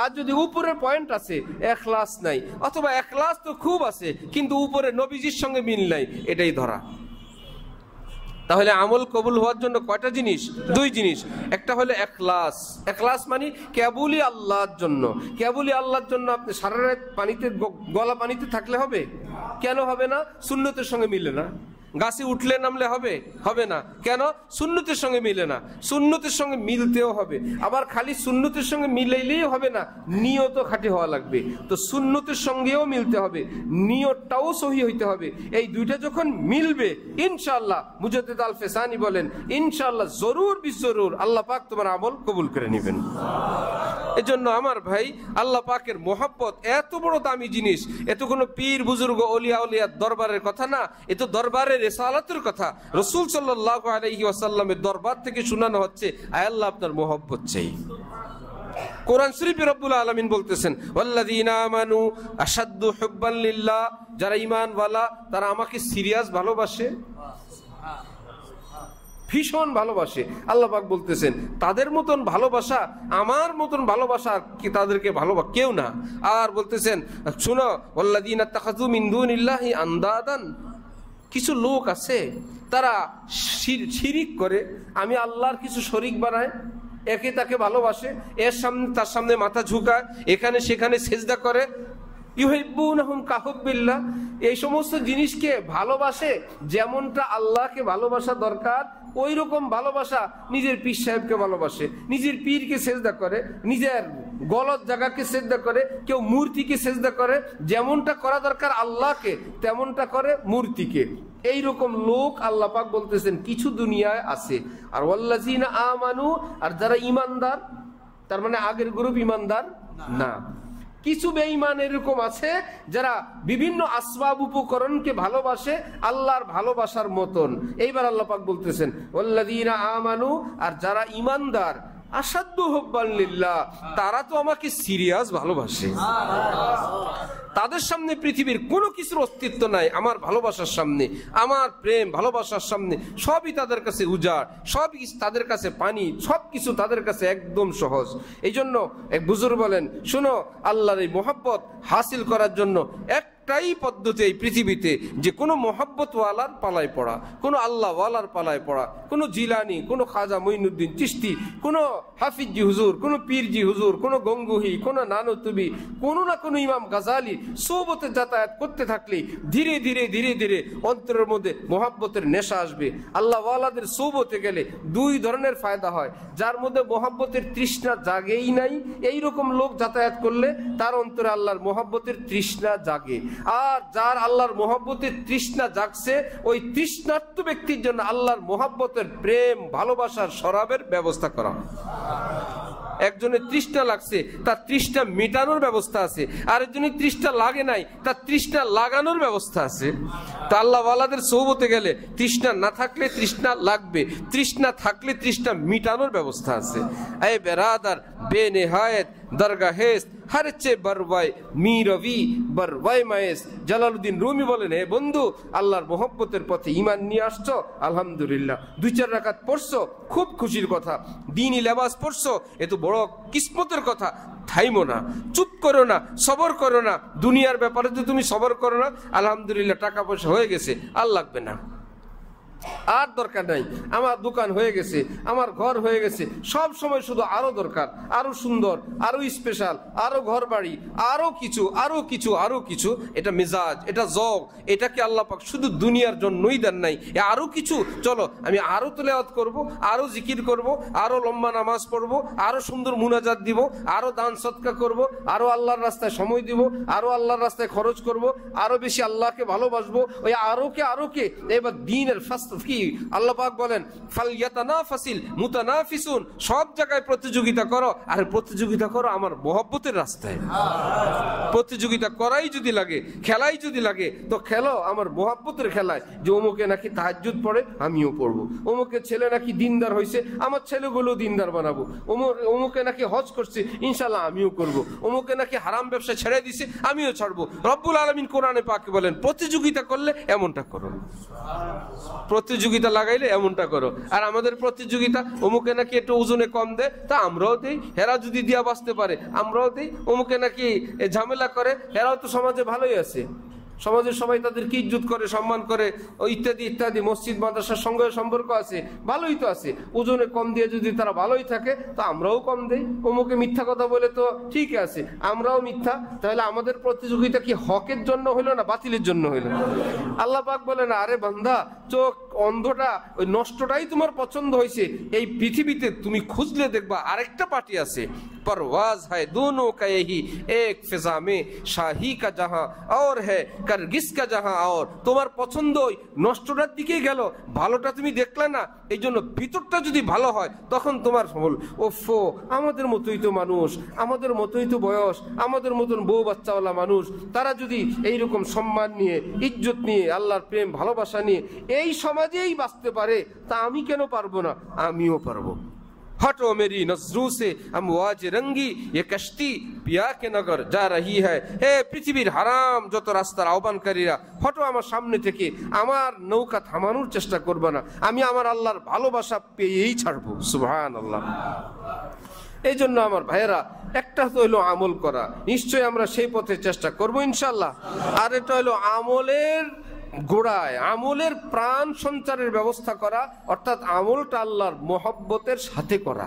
আর যদি উপরের পয়েন্ট আছে, ইখলাস নাই, অথবা ইখলাস তো খুব আছে কিন্তু উপরে নবীজির সঙ্গে মিল নাই, এটাই ধরা। তাহলে আমল কবুল হওয়ার জন্য কয়টা জিনিস? দুই জিনিস। একটা হলো ইখলাস। ইখলাস মানে কেবলই আল্লাহর জন্য। কেবলই আল্লাহর জন্য আপনি সারা রাত পানিতে গলা পানিতে থাকলে হবে? কেন হবে না? সুন্নতের সঙ্গে মিলে না। গাছে উঠলে নামলে হবে? হবে না। কেন? সুন্নতের সঙ্গে মিলে না। সুন্নতের সঙ্গে মিলতেও হবে। আবার খালি সুন্নতের সঙ্গে মিলাইলেই হবে না, নিয়ত খাঁটি হওয়া লাগবে। তো সুন্নতের সঙ্গেও মিলতে হবে, নিয়তটাও সহি হইতে হবে। এই দুইটা যখন মিলবে ইনশাআল্লাহ, মুজাদ্দিদ আল ফেসানি বলেন ইনশাআল্লাহ জরুর বিজরুর আল্লাহ পাক তোমার আমল কবুল করে নেবেন। এজন্য আমার ভাই, আল্লাহ পাকের মোহাব্বত এত বড় দামি জিনিস। এত কোনো পীর বুজুর্গ ওলিয়া উলিয়ার দরবারের কথা না, এ তো দরবারের রিসালাতের কথা। রাসূল সাল্লাল্লাহু আলাইহি ওয়াসাল্লামের দরবার থেকে শোনানো হচ্ছে, আয় আল্লাহ আপনার মোহাব্বত চাই। কোরআন শরীফে রব্বুল আলামিন বলতেছেন ওয়াল্লাযীনা আমানু আশাদ্দু হুব্বান লিল্লাহ, যারা ঈমানওয়ালা তারা আমাকে সিরিয়াস ভালোবাসে, ভীষণ ভালোবাসে। আল্লাহ পাক বলতেছেন তাদের মতন ভালোবাসা, আমার মতন ভালোবাসা কি তাদেরকে ভালোবাসা কেউ না। আর বলতেছেন শুনো, ওয়াল্লাযীনা তাখাযু মিন দুনিল্লাহি আনদাদান, কিছু লোক আছে তারা শিরিক করে, আমি আল্লাহর কিছু শরীক বানায়, একে তাকে ভালোবাসে, এর সামনে তার সামনে মাথা ঝুঁকায়, এখানে সেখানে সেজদা করে। ইউহিব্বুনাহুম কাহুব্বিল্লাহ, এই সমস্ত জিনিসকে ভালোবাসে। যেমনটা আল্লাহকে ভালোবাসা দরকার ওই রকম ভালোবাসা নিজের পীর সাহেবকে ভালোবাসে, নিজের পীরকে সেজদা করে, নিজের গলত জায়গাকে সেজদা করে, কেউ মূর্তিকে সেজদা করে। যেমনটা করা দরকার আল্লাহকে তেমনটা করে মূর্তিকে। এইরকম লোক আল্লাহ পাক বলতেছেন কিছু দুনিয়ায় আছে। আর ওয়াল্লাযীনা আমানু, আর যারা ইমানদার, তার মানে আগের গ্রুপ ইমানদার না, কিছু বেঈমান এরকম আছে যারা বিভিন্ন আসবাব উপকরণকে ভালোবাসে আল্লাহর ভালোবাসার মতন। এইবার আল্লাহ পাক বলতেছেন ওয়াল্লাযীনা আমানু, আর যারা ইমানদার, আশাদ্দু হুব্বান লিল্লাহ, তারা তো আমাকে সিরিয়াস ভালোবাসে। তাদের সামনে পৃথিবীর কোনো কিছুর অস্তিত্ব নাই আমার ভালোবাসার সামনে। আমার প্রেম ভালোবাসার সামনে সবই তাদের কাছে উজাড়, সবই তাদের কাছে পানি, সবকিছু তাদের কাছে একদম সহজ। এই জন্য এক বুজুর্গ বলেন, শোনো, আল্লাহর এই মোহাব্বত হাসিল করার জন্য একটাই পদ্ধতি এই পৃথিবীতে, যে কোনো মোহাব্বতওয়ালার পালায় পড়া, কোনো আল্লাহওয়ালার পালায় পড়া, কোনো জিলানি, কোনো খাজা মঈনুদ্দিন চিশতি, কোনো হাফিজি হুজুর, কোনো পীরজি হুজুর, কোনো গঙ্গুহি, কোনো নানুতুবি, কোনো না কোনো ইমাম গাজালি সোহবতে যাতায়াত করতে থাকলে ধীরে ধীরে ধীরে ধীরে অন্তরের মধ্যে মোহাব্বতের নেশা আসবে। আল্লাহওয়ালাদের সোহবতে গেলে দুই ধরনের ফায়দা হয়। যার মধ্যে মোহাব্বতের তৃষ্ণা জাগেই নাই, এইরকম লোক যাতায়াত করলে তার অন্তরে আল্লাহর মোহাব্বতের তৃষ্ণা জাগে। আর যার আল্লাহর মোহাব্বতের তৃষ্ণা জাগছে, ওই তৃষ্ণার্ত ব্যক্তির জন্য আল্লাহর মোহাব্বতের প্রেম ভালোবাসার শরাবের ব্যবস্থা করা। একজনের তৃষ্ণা লাগছে, তার তৃষ্ণা মেটানোর ব্যবস্থা আছে। আরেকজনের তৃষ্ণা লাগে নাই, তার তৃষ্ণা লাগানোর ব্যবস্থা আছে। তা আল্লাহওয়ালাদের সোহবতে গেলে তৃষ্ণা না থাকলে তৃষ্ণা লাগবে, তৃষ্ণা থাকলে তৃষ্ণা মিটানোর ব্যবস্থা আছে। এই বেরাদার, বেনেহায়েত দরগা হেস হারচে বরওয়াই মিরবি বরওয়াই মায়েস। জালালউদ্দিন রুমি বলেন, হে বন্ধু, আল্লাহর মোহব্বতের পথে ঈমান নিয়ে আসছো, আলহামদুলিল্লাহ। 2-4 রাকাত পড়ছো, খুব খুশির কথা। দ্বীনি লেবাস পড়ছো, এ তো বড় কিসমতের কথা। থাইমো না, চুপ করো না, সবর করো না। দুনিয়ার ব্যাপারে তো তুমি সবর করো না, আলহামদুলিল্লাহ টাকা পয়সা হয়ে গেছে, আর লাগবে না, আর দরকার নাই, আমার দোকান হয়ে গেছে, আমার ঘর হয়ে গেছে। সব সময় শুধু আরো দরকার, আরো সুন্দর, আরো স্পেশাল, আরো ঘর বাড়ি, আরো কিছু, আরো কিছু, আরো কিছু। এটা মেজাজ, এটা জগ, এটাকে আল্লাহ পাক শুধু দুনিয়ার জন্যই দেন নাই। আরো কিছু, চলো আমি আরো তেলাওয়াত করব, আরো জিকির করব, আরো লম্বা নামাজ পড়বো, আরো সুন্দর মুনাজাত দিব, আরো দান সদকা করব, আরো আল্লাহর রাস্তায় সময় দিব, আরো আল্লাহর রাস্তায় খরচ করব, আরো বেশি আল্লাহকে ভালোবাসবো। ওই আরো কে এবার দ্বীনের কি আল্লাহ পাক বলেন, ফালইয়াতানাফাসিল মুতানাফিসুন, সব জায়গায় প্রতিযোগিতা করো, আর প্রতিযোগিতা করো আমার মহব্বতের রাস্তায়। প্রতিযোগিতা করাই যদি লাগে, খেলাই যদি লাগে, তো খেলো আমার মহব্বতের খেলায়। যে অমুকে নাকি তাহাজ্জুদ পড়ে, আমিও পড়বো। অমুকে ছেলে নাকি দিনদার হয়েছে, আমার ছেলেগুলো দিনদার বানাবো। অমুকে নাকি হজ করছে, ইনশাল্লাহ আমিও করব। অমুকে নাকি হারাম ব্যবসা ছেড়ে দিছে, আমিও ছাড়বো। রব্বুল আলামিন কোরআনে পাকে বলেন, প্রতিযোগিতা করলে এমনটা করো, প্রতিযোগিতা লাগাইলে এমনটা করো। আর আমাদের প্রতিযোগিতা, অমুকে নাকি একটু ওজনে কম দেয়, তা আমরাও দেই, হেরা যদি দিয়া বাঁচতে পারে আমরাও দেই। অমুকে নাকি ঝামেলা করে, হেরাও তো সমাজে ভালোই আছে, সমাজের সবাই তাদেরকে ইজ্জত করে, সম্মান করে, ইত্যাদি ইত্যাদি। মসজিদ মাদ্রাসার সঙ্গে সম্পর্ক আছে, ভালোই তো আছে। ওজনে কম দিয়ে যদি তারা ভালোই থাকে, তো আমরাও কম দেই। অমুকে মিথ্যা কথা বলে তো ঠিক আছে, আমরাও মিথ্যা। তাহলে আমাদের প্রতিযোগিতা কি হকের জন্য হইলো না বাতিলের জন্য হইলো? আল্লাহ পাক বলে না, আরে বান্দা, চোখ অন্ধটা, ওই নষ্টটাই তোমার পছন্দ হয়েছে। এই পৃথিবীতে তুমি খুঁজলে দেখবা আরেকটা পার্টি আছে, परवाज है दोनों का यही एक फिजा में शाही का जहां और है करगिस का जहां और। তোমার পছন্দ ওই নষ্টটার দিকে গেল, ভালোটা তুমি দেখলে না। এই জন্য ভিতরটা যদি ভালো হয়, তখন তোমার বল, ওফো আমাদের মতোই তো মানুষ, আমাদের মতোই তো বয়স, আমাদের মতন বউ বাচ্চাওয়ালা মানুষ, তারা যদি এইরকম সম্মান নিয়ে, ইজ্জত নিয়ে, আল্লাহর প্রেম ভালোবাসা নিয়ে এই সমাজেই বাঁচতে পারে, তা আমি কেন পারবো না? আমিও পারবো। हटो मेरी नजरों से अमवाज रंगी ये कश्ती पिया के नगर जा रही है। हे পৃথিবীর হারাম যত রাস্তার আহ্বানকারীরা, হটো আমার সামনে থেকে, আমার নৌকা থামানোর চেষ্টা করবে না। আমি আমার আল্লাহর ভালোবাসা পেয়েই ছাড়বো। সুবহানাল্লাহ। এই জন্য আমার ভাইয়েরা, একটা তো হলো আমল করা, নিশ্চয়ই আমরা সেই পথে চেষ্টা করবো ইনশাল্লাহ। আর এটা হলো আমলের গোড়ায়, আমলের প্রাণ সঞ্চারের ব্যবস্থা করা, অর্থাৎ আমলটা আল্লাহর মহব্বতের সাথে করা।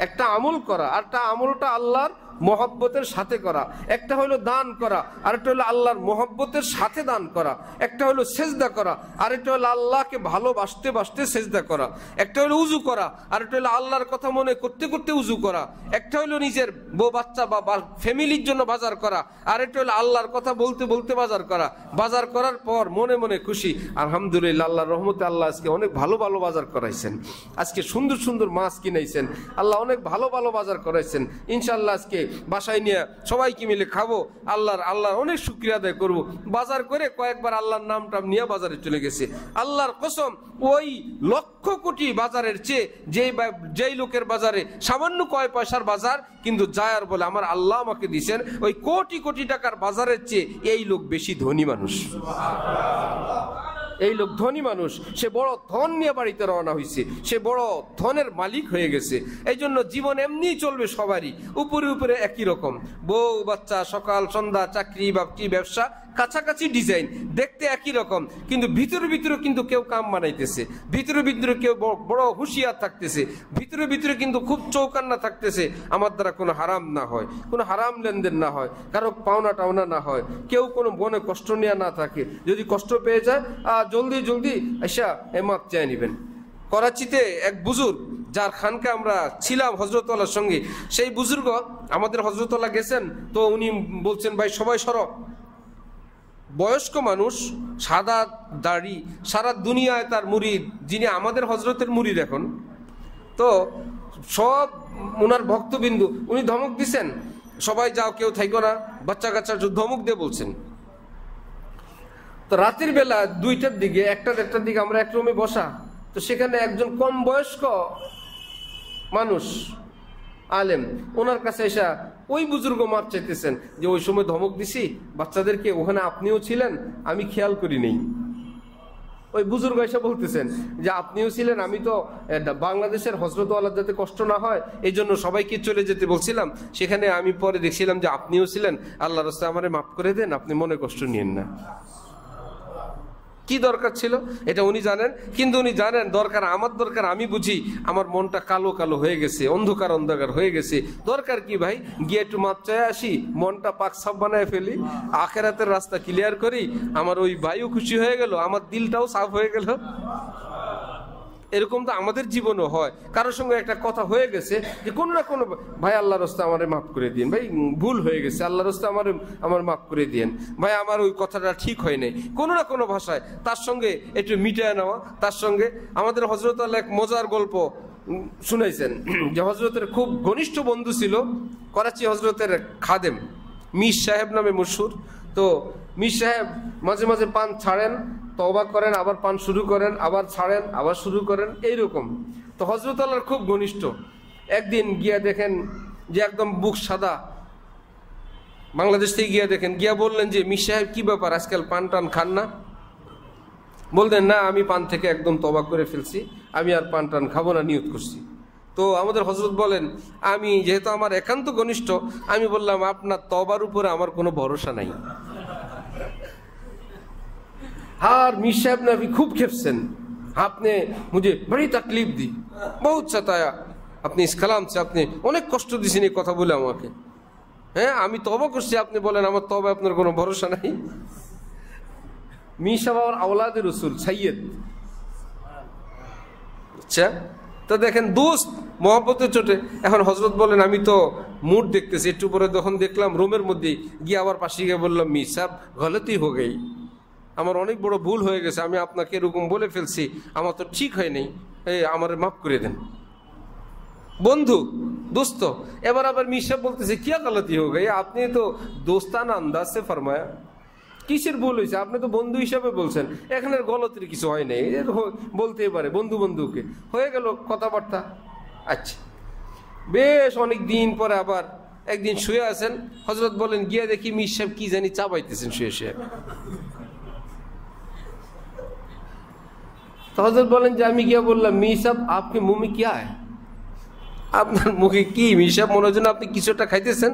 একটা আমল করা, আর একটা আমলটা আল্লাহর মহব্বতের সাথে করা। একটা হলো দান করা, আর একটা হলো আল্লাহর মহব্বতের সাথে দান করা। একটা হলো সেজদা করা, আর একটা হলো আল্লাহকে ভালোবাসতে বাসতে সেজদা করা। একটা হলো উজু করা, আর একটা হলো আল্লাহর কথা মনে করতে করতে উজু করা। একটা হলো নিজের বউ বাচ্চা বা ফ্যামিলির জন্য বাজার করা, আর একটা হলো আল্লাহর কথা বলতে বলতে বাজার করা। বাজার করার পর মনে মনে খুশি, আলহামদুলিল্লাহ, আল্লাহর রহমতে আল্লাহ আজকে অনেক ভালো ভালো বাজার করাইছেন, আজকে সুন্দর সুন্দর মাছ কিনাইছেন, আল্লাহ অনেক ভালো ভালো বাজার করাইছেন। ইনশাআল্লাহ আজকে বাসায় নিয়ে সবাইকে মিলে খাবো, আল্লাহর অনেক শুকরিয়া আদায় করবো। বাজার করে কয়েকবার আল্লাহর নামটা নিয়ে বাজারে চলে গেছে। আল্লাহর কসম, ওই লক্ষ কোটি বাজারের চেয়ে যেই লোকের বাজারে সামান্য কয় পয়সার বাজার, কিন্তু যায় আর বলে আমার আল্লাহ আমাকে দিয়েছেন, ওই কোটি কোটি টাকার বাজারের চেয়ে এই লোক বেশি ধনী মানুষ। এই লোক ধনী মানুষ, সে বড় ধন নিয়ে বাড়িতে রওনা হয়েছে, সে বড় ধনের মালিক হয়ে গেছে। এই জন্য জীবন এমনি চলবে সবারই, উপরে উপরে একই রকম, বউ বাচ্চা, সকাল সন্ধ্যা, চাকরি বাকরি, ব্যবসা, কাছাকাছি ডিজাইন, দেখতে একই রকম, কিন্তু ভিতরে ভিতরে কিন্তু কেউ কাম বানাইতেছে, ভিতরে ভিতরে কেউ বড় হুঁশিয়ার থাকতেছে, ভিতরে ভিতরে কিন্তু খুব চৌকান্না থাকতেছে, আমার দ্বারা কোনো হারাম না হয়, কোনো হারাম লেনদেন না হয়, কারো পাওনা টাওনা না হয়, কেউ কোনো মনে কষ্ট নেওয়া না থাকে। যদি কষ্ট পেয়ে যায়, জলদি জলদি আইসা মাপ চেয়ে নিবেন। করাচিতে এক বুজুর্গ, যার খানকে আমরা ছিলাম হজরতওয়ালার সঙ্গে, সেই বুজুর্গ আমাদের হজরতওয়ালা গেছেন, তো উনি বলছেন, ভাই সবাই সরব। বয়স্ক মানুষ, সাদা দাড়ি, সারা দুনিয়ায় তার মুরিদ, যিনি আমাদের হজরতের মুরিদ এখন, তো সব ওনার ভক্তবিন্দু, উনি ধমক দিছেন, সবাই যাও, কেউ থাইকো না, বাচ্চা কাচ্চা ধমক দিয়ে বলছেন। তো রাতের বেলা 2টার দিকে, 1টা-1টার দিকে আমরা এক রুমে বসা, তো সেখানে একজন কম বয়স্ক মানুষ, আলেম, ওনার কাছে এসে ওই বুজুর্গ মাপ চাইতেছেন যে ওই সময় ধমক দিছি বাচ্চাদেরকে, ওখানে আপনিও ছিলেন, আমি খেয়াল করি নেই। ওই বুজুর্গ এসে বলতেছেন যে আপনিও ছিলেন, আমি তো বাংলাদেশের হজরতওয়ালা যাতে কষ্ট না হয় এই জন্য সবাইকে চলে যেতে বলছিলাম, সেখানে আমি পরে দেখছিলাম যে আপনিও ছিলেন, আল্লাহর রাস্তায় আমারে মাফ করে দেন, আপনি মনে কষ্ট নিয়েন না। কি দরকার ছিল এটা উনি জানেন, কিন্তু উনি জানেন দরকার আমার, দরকার আমি বুঝি আমার মনটা কালো কালো হয়ে গেছে, অন্ধকার অন্ধকার হয়ে গেছে, দরকার কি ভাই গিয়ে একটু মাপ চায় আসি, মনটা পাক সাফ বানায় ফেলি, আখেরাতের রাস্তা ক্লিয়ার করি, আমার ওই ভাইও খুশি হয়ে গেল, আমার দিলটাও সাফ হয়ে গেল। এরকম তো আমাদের জীবনও হয়, কারোর সঙ্গে একটা কথা হয়ে গেছে যে কোনো না কোনো, ভাই আল্লাহর রাস্তায় আমারে মাফ করে দিন, ভাই ভুল হয়ে গেছে, আল্লাহর রাস্তায় আমার মাফ করে দিন, ভাই আমার ওই কথাটা ঠিক হয় নাই, কোনো না কোনো ভাষায় তার সঙ্গে একটু মিটায় নেওয়া। তার সঙ্গে আমাদের হযরত আল্লাহ এক মজার গল্প শুনাইছেন যে হযরতের খুব ঘনিষ্ঠ বন্ধু ছিল, করাচি হযরতের খাদেম, মীর সাহেব নামে মশহুর। তো মীর সাহেব মাঝে মাঝে পান ছাড়েন, তওবা করেন, আবার পান শুরু করেন, আবার ছাড়েন, আবার শুরু করেন, এইরকম। তো হযরত আল্লাহর খুব ঘনিষ্ঠ। একদিন গিয়া দেখেন যে একদম বুক সাদা, বাংলাদেশ থেকে গিয়া দেখেন, গিয়া বললেন যে মীর সাহেব কি ব্যাপার, আজকাল পান টান খান না? বলতেন না, আমি পান থেকে একদম তওবা করে ফেলছি, আমি আর পান টান খাবো না, নিয়ত করছি। তো আমাদের হযরত বলেন, আমি যেহেতু আমার একান্ত ঘনিষ্ঠ, আমি বললাম আপনার তওবার উপরে আমার কোনো ভরসা নাই। আর মীর সাহেব নবী খুব খেপছেন, আপনি মুझे बड़ी तकलीफ दी, बहुत सताया, আপনি इस कलाम से আপনি অনেক কষ্ট দিয়েছেন এই কথা বলে আমাকে। হ্যাঁ, আমি তওবা করছি, আপনি বলেন আমার তওবা আপনার কোনো ভরসা নাই। মীর সাহেব আর আওলাদে রাসূল সৈয়দ। আচ্ছা, তো দেখেন দোস্ত মহব্বতের চোটে। এখন হযরত বলেন, আমি তো মুড দেখতেছি, একটু পরে যখন দেখলাম রুমের মধ্যে গিয়ে আবার পাশে গিয়ে বললাম, মীর সাহেব গলতি হয়ে গই, আমার অনেক বড় ভুল হয়ে গেছে, আমি আপনাকে এরকম বলে ফেলছি, আমার তো ঠিক হয় নাই, আমার মাফ করে দেন। বন্ধু, দোস্ত। এবার আবার মীর সাহেব বলতেছে, কিয়া গলতি হয়ে গই, আপনি তো দোস্তানা আন্দাজ সে ফরমায়া, কিসের ভুল হয়েছে, আপনি তো বন্ধু হিসাবে বলছেন, এখানে গলতির কিছু হয় নাই, বলতেই পারে, বন্ধু বন্ধুকে হয়ে গেল কথাবার্তা। আচ্ছা, বেশ অনেক দিন পরে আবার একদিন শুয়ে আছেন, হযরত বলেন, গিয়া দেখি মীর সাহেব কি জানি চাবাইতেছেন শুয়ে শুয়ে। তো হযরত বলেন যে আমি গিয়া বললাম, মীর সাহেব আপনি মুঁহ মে কিয়া है, আপনার মুখে কি? মীর সাহেব মনে হয় আপনি কিছুটা খাইতেছেন,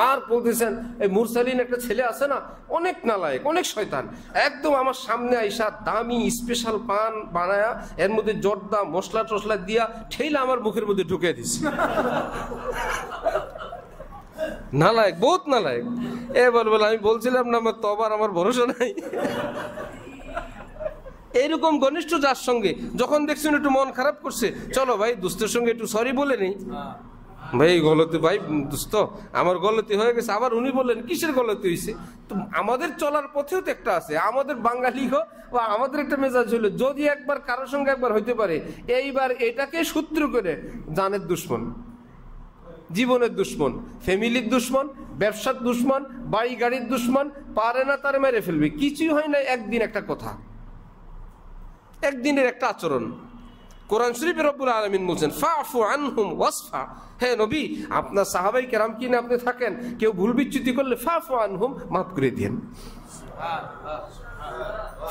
আর বলতেছেন এই মুরসালিন একটা ছেলে আছে না, অনেক নালায়েক, অনেক শয়তান, একদম আমার সামনে আইসা দামি স্পেশাল পান বানায়া এর মধ্যে জর্দা মশলা টসলা দিয়া ঠেলা আমার মুখের মধ্যে ঢুকিয়ে দিচ্ছে। নালায়েক, বহুত নালায়েক। এবার বলে, আমি বলছিলাম না আমার তওবার আমার ভরসা নাই। এইরকম ঘনিষ্ঠ যার সঙ্গে যখন দেখছেন একটু মন খারাপ করছে, চলো ভাই দোস্তের সঙ্গে একটু সরি বলে নেই, ভাই গলতি, ভাই দোস্ত আমার গলতি হয়ে গেছে। আবার উনি বললেন, কিসের গলতি হয়েছে? তো আমাদের চলার পথেও তো একটা আছে, আমাদের বাঙালি বা আমাদের একটা মেজাজ হলো, যদি একবার কারোর সঙ্গে একবার হইতে পারে, এইবার এটাকে সূত্র করে জানের দুশ্মন, জীবনের দুশ্মন, ফ্যামিলির দুশ্মন, ব্যবসার দুশ্মন, বাড়ি গাড়ির দুশ্মন, পারে না তার মেরে ফেলবে। কিছুই হয় না একদিন একটা কথা, একদিনের একটা আচরণ। কোরআন শরীফে রব্বুল আলামিন বলছেন, ফাফু আনহুম ওয়াসফা, হে নবী আপনার সাহাবাই কেরাম কিনে আপনি থাকেন, কেউ ভুল বিচ্যুতি করলে ফাফু আনহুম, মাফ করে দিন।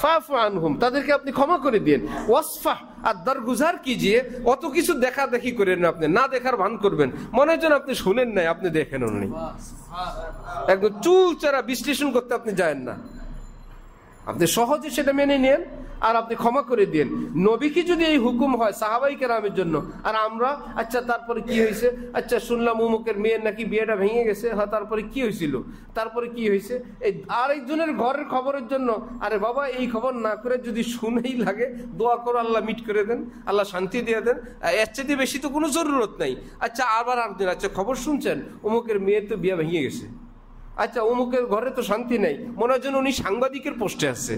ফাফু আনহুম, তাদেরকে আপনি ক্ষমা করে দিন। ওয়াসফা, আর দরগুজার কিজিয়ে, অত কিছু দেখা দেখি করেন না, আপনি না দেখার ভান করবেন, মনে হয় যেন আপনি শুনেন নাই, আপনি দেখেন নাই, একদম চুলচারা বিশ্লেষণ করতে আপনি যায়েন না, আপনি সহজে সেটা মেনে নেন আর আপনি ক্ষমা করে দেন। নবীকে যদি এই হুকুম হয় সাহাবাই কেরামের জন্য, আর আমরা আচ্ছা তারপরে কি হয়েছে, আচ্ছা শুনলাম অমুকের মেয়ের নাকি বিয়েটা ভেঙে গেছে, হ্যাঁ তারপরে কি হয়েছিল, তারপরে কি হয়েছে, এই আরেকজনের ঘরের খবরের জন্য, আরে বাবা এই খবর না করে যদি শুনেই লাগে দোয়া করো আল্লাহ মিট করে দেন, আল্লাহ শান্তি দিয়ে দেন, এর চেয়ে বেশি তো কোনো জরুরত নাই। আচ্ছা আবার আপনি আচ্ছা খবর শুনছেন অমুকের মেয়ের তো বিয়ে ভেঙে গেছে, আচ্ছা অমুকের ঘরে তো শান্তি নেই, মনে হয় যেন উনি সাংবাদিকের পোস্টে আছে,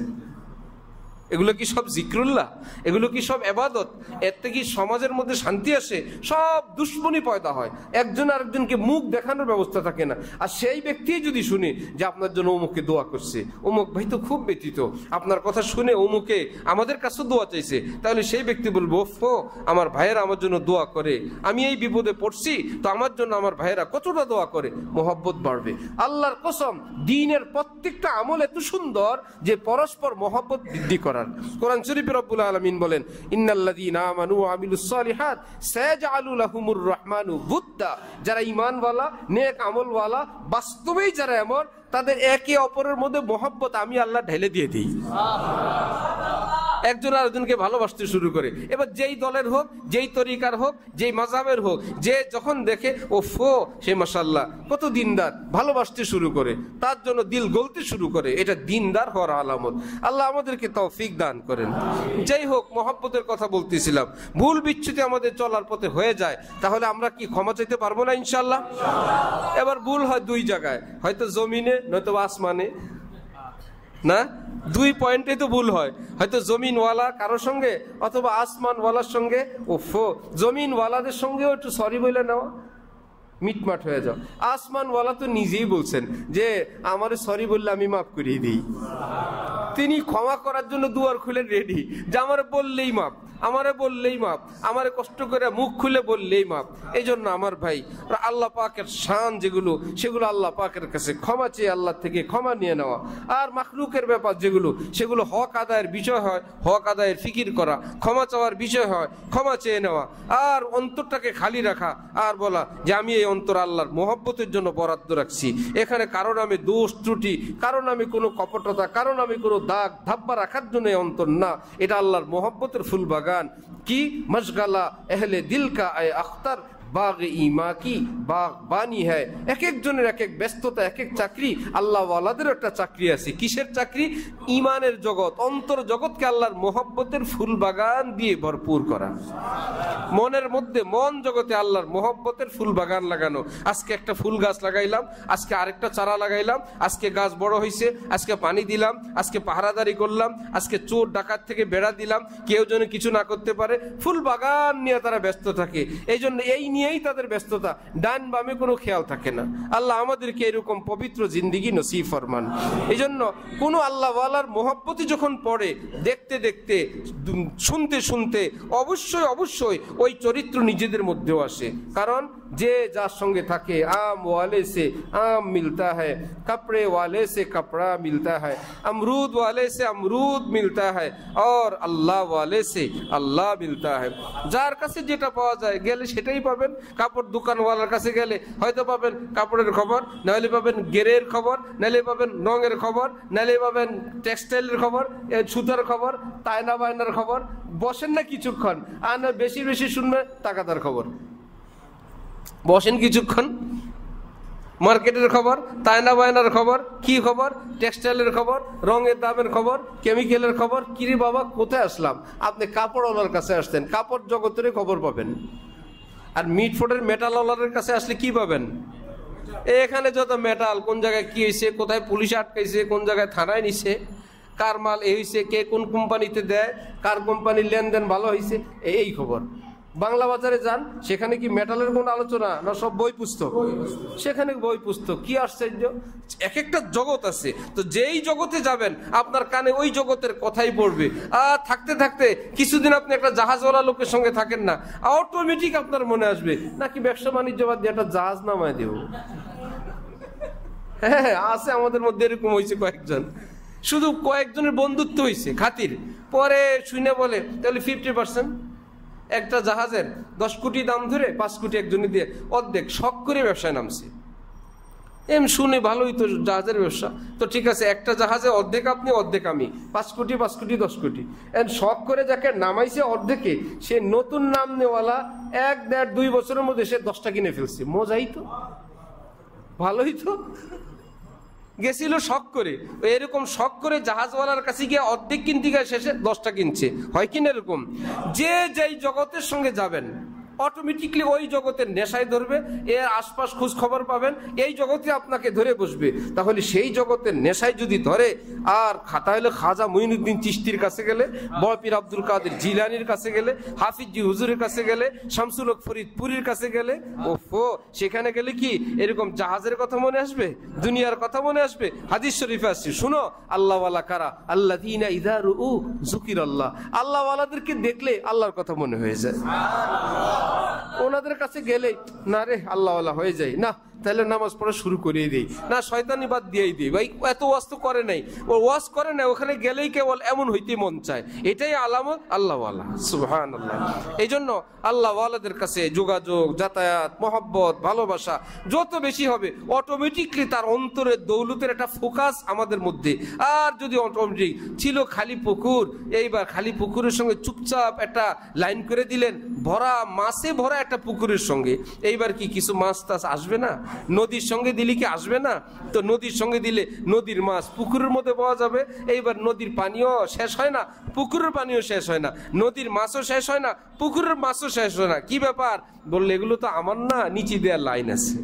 এগুলো কি সব জিক্রুল্লাহ? এগুলো কি সব ইবাদত? এর থেকে সমাজের মধ্যে শান্তি আসে? সব দুশ্মনী পয়দা হয়, একজন আরেকজনকে মুখ দেখানোর ব্যবস্থা থাকে না। আর সেই ব্যক্তি যদি শুনে যে আপনার জন্য অমুককে দোয়া করছে, অমুক ভাই তো খুব ব্যতীত, আপনার কথা শুনে অমুকে আমাদের কাছে দোয়া চাইছে, তাহলে সেই ব্যক্তি বলবো ওফো, আমার ভাইয়েরা আমার জন্য দোয়া করে, আমি এই বিপদে পড়ছি তো আমার জন্য আমার ভাইয়েরা কতটা দোয়া করে, মহব্বত বাড়বে। আল্লাহর কসম, দ্বীনের প্রত্যেকটা আমল এত সুন্দর যে পরস্পর মহব্বত বৃদ্ধি করার। কোরআন শরীফে রব্বুল আলামিন বলেন, ইন্নাল্লাযীনা আমানু ওয়া আমিলুস সালিহাত সায়াজআলু লাহুমুর রাহমানু বুদ্দা। যারা ঈমানওয়ালা, নেক আমলওয়ালা, বাস্তবেই যারা এমন, তাদের একে অপরের মধ্যে মহব্বত আমি আল্লাহ ঢেলে দিয়ে দিই। একজন আরেকজনকে ভালোবাসতে শুরু করে। এবার যেই দলের হোক, যেই তরিকার হোক, যেই মাযহাবের হোক, যে যখন দেখে ওফো সে মাশাআল্লাহ কত দিনদার, ভালোবাসতে শুরু করে, তার জন্য দিল গলতে শুরু করে। এটা দিনদার হওয়ার আলামত। আল্লাহ আমাদেরকে তৌফিক দান করেন। যাই হোক, মহব্বতের কথা বলতেছিলাম। ভুল বিচ্যুতি আমাদের চলার পথে হয়ে যায়, তাহলে আমরা কি ক্ষমা চাইতে পারবো না ইনশাআল্লাহ? এবার ভুল হয় দুই জায়গায়, হয়তো জমিনে নয়তো আসমানে, না? দুই পয়েন্টে তো ভুল হয়, হয়তো জমিনওয়ালা কারোর সঙ্গে অথবা আসমানওয়ালার সঙ্গে। ওফো, জমিনওয়ালাদের সঙ্গেও একটু সরি বলে নেওয়া, মিটমাট হয়ে যাও। আসমানওয়ালা তো নিজেই বলছেন যে আমারে সরি বললে আমি মাফ করিয়ে দিই। তিনি ক্ষমা করার জন্য দুয়ার খুলে রেডি, যে আমারে বললেই মাফ, আমারে বললেই মাফ, আমারে কষ্ট করে মুখ খুলে বললেই মাফ। এই জন্য আমার ভাই, আল্লাহ পাকের শান যেগুলো, সেগুলো আল্লাহ পাকের কাছে ক্ষমা চেয়ে আল্লাহ থেকে ক্ষমা নিয়ে নেওয়া। আর মাখলুকের ব্যাপার যেগুলো, সেগুলো হক আদায়ের বিষয় হয়, হক আদায়ের ফিকির করা, ক্ষমা চাওয়ার বিষয় হয়, ক্ষমা চেয়ে নেওয়া। আর অন্তরটাকে খালি রাখা, আর বলা যে আমি এই অন্তর আল্লাহর মহব্বতের জন্য বরাদ্দ রাখছি, এখানে কারো নামে দোষ ত্রুটি, কারো নামে কোনো কপটতা, কারো নামে কোনো দাগ ধাব্বা রাখার জন্য অন্তর না, এটা আল্লাহর মহব্বতের ফুল বাগান। কি মশগালা এহলে দিল কা আয় আখতার বাগ ইমা কি বাগবানি হ্যায়। এক একজনের এক এক ব্যস্ততা, এক এক চাকরি। আল্লাহ ওয়ালাদের একটা চাকরি আছে। কিসের চাকরি? ইমানের জগৎ, অন্তর জগৎকে আল্লাহর মোহব্বতের ফুল বাগান দিয়ে ভরপুর করা। মনের মধ্যে, মন জগতে আল্লাহর মোহব্বতের ফুল বাগান লাগানো। আজকে একটা ফুল গাছ লাগাইলাম, আজকে আরেকটা চারা লাগাইলাম, আজকে গাছ বড় হয়েছে, আজকে পানি দিলাম, আজকে পাহারাদারি করলাম, আজকে চোর ডাকাত থেকে বেড়া দিলাম, কেউ যেন কিছু না করতে পারে। ফুল বাগান নিয়ে তারা ব্যস্ত থাকে। এই জন্য এই নিয়েই তাদের ব্যস্ততা, ডান বামে কোনো খেয়াল থাকে না। আল্লাহ আমাদেরকে এরকম পবিত্র জিন্দেগি নসিব ফরমান। এই জন্য কোনো আল্লাহ ওয়ালার মোহব্বতই যখন পড়ে, দেখতে দেখতে, শুনতে শুনতে অবশ্যই অবশ্যই ওই চরিত্র নিজেদের মধ্যেও আসে। কারণ যে যার সঙ্গে থাকে, আম ওয়ালে সে আম মিলতা হ্যায়, কপড়ে ওয়ালে সে কপড়া মিলতা হ্যায়, अमरूद वाले से अमरूद मिलता है और আল্লাহ ওয়ালে সে আল্লাহ মিলতা হ্যায়। যার কাছে যেটা পাওয়া যায় গেলে সেটাই পাবেন। কাপড় দোকানওয়ালার কাছে গেলে হয়তো পাবেন কাপড়ের খবর, নাহলে পাবেন গেরের খবর, নাহলে পাবেন রঙের খবর, নাহলে পাবেন টেক্সটাইলের খবর, সুতার খবর, তায়না বায়নার খবর। বসেন না কিছুক্ষণ, আর না বেশি বেশি শুনবেন টাকাদার খবর। বসেন কিছুক্ষণ, মার্কেটের খবর, তায়না বায়নার খবর, কি খবর, টেক্সটাইলের খবর, রঙের দামের খবর, কেমিক্যালের খবর। কিরে বাবা, কোথায় আসলাম? আপনি কাপড়ওয়ালার কাছে আসতেন, কাপড় জগতের খবর পাবেন। আর মিটফোর্ডের মেটালওয়ালার কাছে আসলে কি পাবেন? এখানে যত মেটাল, কোন জায়গায় কি হয়েছে, কোথায় পুলিশ আটকাইছে, কোন জায়গায় থানায় নিছে, কার মাল এই হয়েছে, কে কোন কোম্পানিতে দেয়, কার কোম্পানির লেনদেন ভালো হয়েছে, এই খবর। বাংলা বাজারে যান, সেখানে কি মেটালের কোন আলোচনা না? সব বই পুস্তক। সেখানে বই পুস্তক, কি আশ্চর্য! এক একটা জগৎ আছে। তো যেই জগতে যাবেন আপনার কানে ওই জগতের কথাই পড়বে। আর থাকতে থাকতে কিছুদিন আপনি একটা জাহাজওয়ালা লোকের সঙ্গে থাকেন না, অটোমেটিক আপনার মনে আসবে নাকি ব্যবসা বাণিজ্য বাদ দিয়ে একটা জাহাজ নামায় দেব। হ্যাঁ, আছে আমাদের মধ্যে এরকম হয়েছে কয়েকজন। শুধু কয়েকজনের বন্ধুত্ব হয়েছে, খাতির। পরে শুনে বলে তাহলে 50% একটা জাহাজের 10 কোটি দাম ধরে 5 কোটি একজনে দিয়ে অর্ধেক শখ করে ব্যবসায় নামছে। শুনে ভালোই তো, জাহাজের ব্যবসা তো ঠিক আছে, একটা জাহাজে অর্ধেক আপনি অর্ধেক আমি, 5 কোটি 5 কোটি 10 কোটি। শখ করে যাকে নামাইছে অর্ধেকে, সে নতুন নাম নেওয়ালা 1, 1.5, 2 বছরের মধ্যে সে 10টা কিনে ফেলছে। মজাই তো, ভালোই তো। গেছিল শখ করে, এরকম শখ করে জাহাজওয়ালার কাছে গিয়ে অর্ধেক কিনতে গিয়ে শেষে 10টা কিনছে। হয় কিনা এরকম? যে যেই জগতের সঙ্গে যাবেন অটোমেটিকলি ওই জগতের নেশায় ধরবে, এর আশপাশ খোঁজ খবর পাবেন, এই জগতে আপনাকে ধরে বসবে। তাহলে সেই জগতের নেশায় যদি ধরে, আর খাতা হলে খাজা মঈনুদ্দিন চিশতির কাছে গেলে, বড় পীর আব্দুল কাদের জিলানির কাছে গেলে, হাফিজি হুজুরের কাছে গেলে, শামসুল হক ফরিদপুরীর কাছে গেলে, ওফো, সেখানে গেলে কি এরকম জাহাজের কথা মনে আসবে, দুনিয়ার কথা মনে আসবে? হাদিস শরীফে আসছে, শুনো, আল্লাহওয়ালা কারা? আল্লাযীনা ইযা রুউ যুকিরাল্লাহ, আল্লাহওয়ালাদেরকে দেখলে আল্লাহর কথা মনে হয়ে যায়। ওনাদের কাছে গেলে না রে আল্লাহওয়ালা হয়ে যায় না, তাহলে নামাজ পড়া শুরু করিয়ে দিই না, শয়তানি বাদ দিয়েই দিই। ভাই এত ওয়াজ তো করে নাই, ও ওয়াজ করে না, ওখানে গেলেই কেবল এমন হইতে মন চায়, এটাই আলামত আল্লাহওয়ালা। সুবহানাল্লাহ। এই জন্য আল্লাহওয়ালাদের কাছে যোগাযোগ, যাতায়াত, মহব্বত, ভালোবাসা যত বেশি হবে, অটোমেটিকলি তার অন্তরের দৌলতের একটা ফোকাস আমাদের মধ্যে। আর যদি অটোমেটিক ছিল খালি পুকুর, এইবার খালি পুকুরের সঙ্গে চুপচাপ একটা লাইন করে দিলেন, ভরা মাছে ভরা একটা পুকুরের সঙ্গে, এইবার কি কিছু মাছ টাছ আসবে না? নদীর সঙ্গে দিলে কি আসবে না? তো নদীর সঙ্গে দিলে নদীর মাছ পুকুরের মধ্যে পাওয়া যাবে। এইবার নদীর পানিও শেষ হয় না, পুকুরের পানিও শেষ হয় না, নদীর মাছও শেষ হয় না, পুকুরের মাছও শেষ হয় না। কি ব্যাপার? বললে এগুলো তো আমার না, নিচে দেওয়ার লাইন আছে।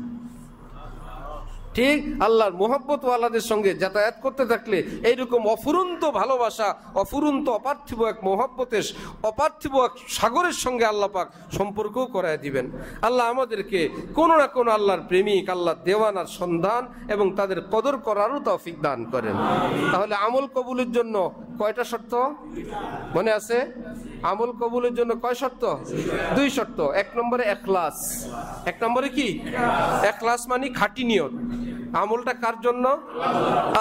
ঠিক আল্লাহর মোহাব্বত ওয়ালাদের সঙ্গে যাতায়াত করতে থাকলে এইরকম অফুরন্ত ভালোবাসা, অফুরন্ত অপার্থিব এক মোহাব্বতের, অপার্থিব এক সাগরের সঙ্গে আল্লাহ পাক সম্পর্কও করায় দিবেন। আল্লাহ আমাদেরকে কোনো না কোনো আল্লাহর প্রেমিক, আল্লাহর দেওয়ানার সন্ধান এবং তাদের কদর করারও তৌফিক দান করেন। তাহলে আমল কবুলের জন্য কয়টা শর্ত মনে আছে? আমল কবুলের জন্য কয় শর্ত? 2 শর্ত। 1 নম্বরে এখলাস। 1 নম্বরে কি? এখলাস মানে খাঁটি নিয়ত। আমলটা কার জন্য?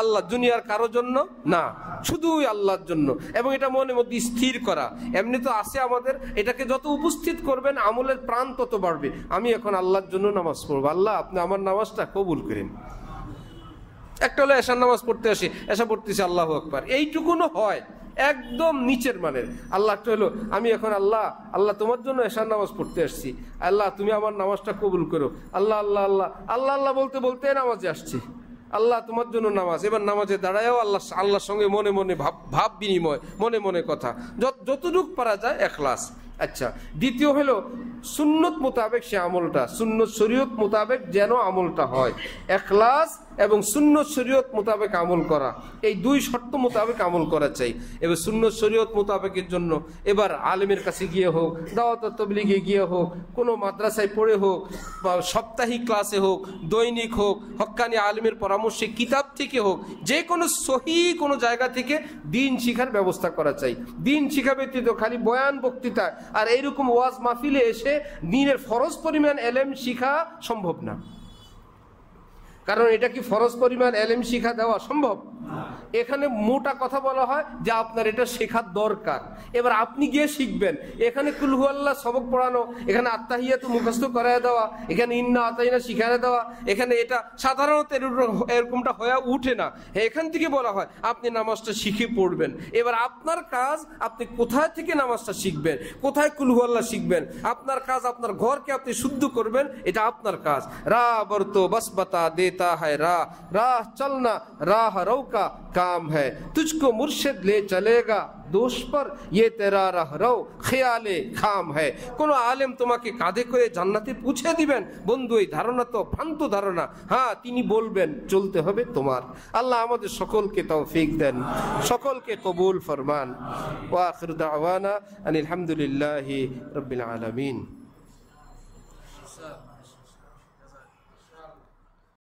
আল্লাহ, দুনিয়ার কারোর জন্য না, শুধুই আল্লাহর জন্য। এবং এটা মনের মধ্যে স্থির করা। এমনি তো আছে আমাদের, এটাকে যত উপস্থিত করবেন আমলের প্রাণ তত বাড়বে। আমি এখন আল্লাহর জন্য নামাজ পড়বো, আল্লাহ আপনি আমার নামাজটা কবুল করেন। একটা হলো এশার নামাজ পড়তে আসি, এশা পড়তেছি আল্লাহু আকবার, এইটুকুনো হয় একদম নিচের মানের। আল্লাহ হলো আমি এখন আল্লাহ, আল্লাহ তোমার জন্য এশার নামাজ পড়তে আসছি, আল্লাহ তুমি আমার নামাজটা কবুল করো। আল্লাহ আল্লাহ আল্লাহ আল্লাহ আল্লাহ বলতে বলতে নামাজে আসছি, আল্লাহ তোমার জন্য নামাজ। এবার নামাজে দাঁড়ায়ও আল্লাহর সঙ্গে মনে মনে ভাব বিনিময়, মনে মনে কথা, যতটুক পারা যায় এখলাস। আচ্ছা, দ্বিতীয় হলো সুন্নত মোতাবেক সে আমলটা, সুন্নত শরীয়ত মোতাবেক যেন আমলটা হয়। এখলাস এবং সুন্নত শরীয়ত মোতাবেক আমল করা, এই 2 শর্ত মোতাবেক আমল করা চাই। এবার সুন্নত শরীয়ত মোতাবেকের জন্য এবার আলেমের কাছে গিয়ে হোক, দাওয়াত তাবলীগে গিয়ে হোক, কোনো মাদ্রাসায় পড়ে হোক, বা সাপ্তাহিক ক্লাসে হোক, দৈনিক হোক, হক্কানি আলেমের পরামর্শে কিতাব থেকে হোক, যে কোনো সহি কোনো জায়গা থেকে দিন শিখার ব্যবস্থা করা চাই। দিন শিখা ব্যতীত খালি বয়ান বক্তৃতা আর এইরকম ওয়াজ মাহফিলে এসে দিনের ফরজ পরিমাণ এলেম শিখা সম্ভব না। কারণ এটা কি ফরজ পরিমাণ এলেম শিখা দেওয়া সম্ভব? এখানে মোটা কথা বলা হয় যে আপনার এটা শেখার দরকার, এবার আপনি গিয়ে শিখবেন। এখানে কুল হু আল্লাহ সবক পড়ানো, এখানে আত্তাহিয়াতু মুখস্থ করায় দেওয়া, এখানে ইন্না আতাইনা শিখায় দেওয়া, এখানে এটা সাধারণত এরকমটা হয়ে উঠে না। এখান থেকে বলা হয় আপনি নামাজটা শিখে পড়বেন। এবার আপনার কাজ, আপনি কোথায় থেকে নামাজটা শিখবেন, কোথায় কুল হু আল্লাহ শিখবেন, আপনার কাজ আপনার ঘরকে আপনি শুদ্ধ করবেন, এটা আপনার কাজ। রা বরতো বাস বাতা দেতা है राह चलना राह रो का काम है, तुझको मुर्शिद ले चलेगा दोष पर ये तेरा राह रो ख्याले खाम है। কোন আলেম তোমাকে কাঁধে করে জান্নাতে পৌঁছে দিবেন? বন্ধু, এই ধারণা তো ভ্রান্ত ধারণা। হ্যাঁ, তিনি বলবেন, চলতে হবে তোমার। আল্লাহ আমাদের সকলকে তৌফিক দেন, সকলকে কবুল ফরমান। ওয়া আখিরু দাওয়ানা আনিল হামদুলিল্লাহি রাব্বিল আলামিন।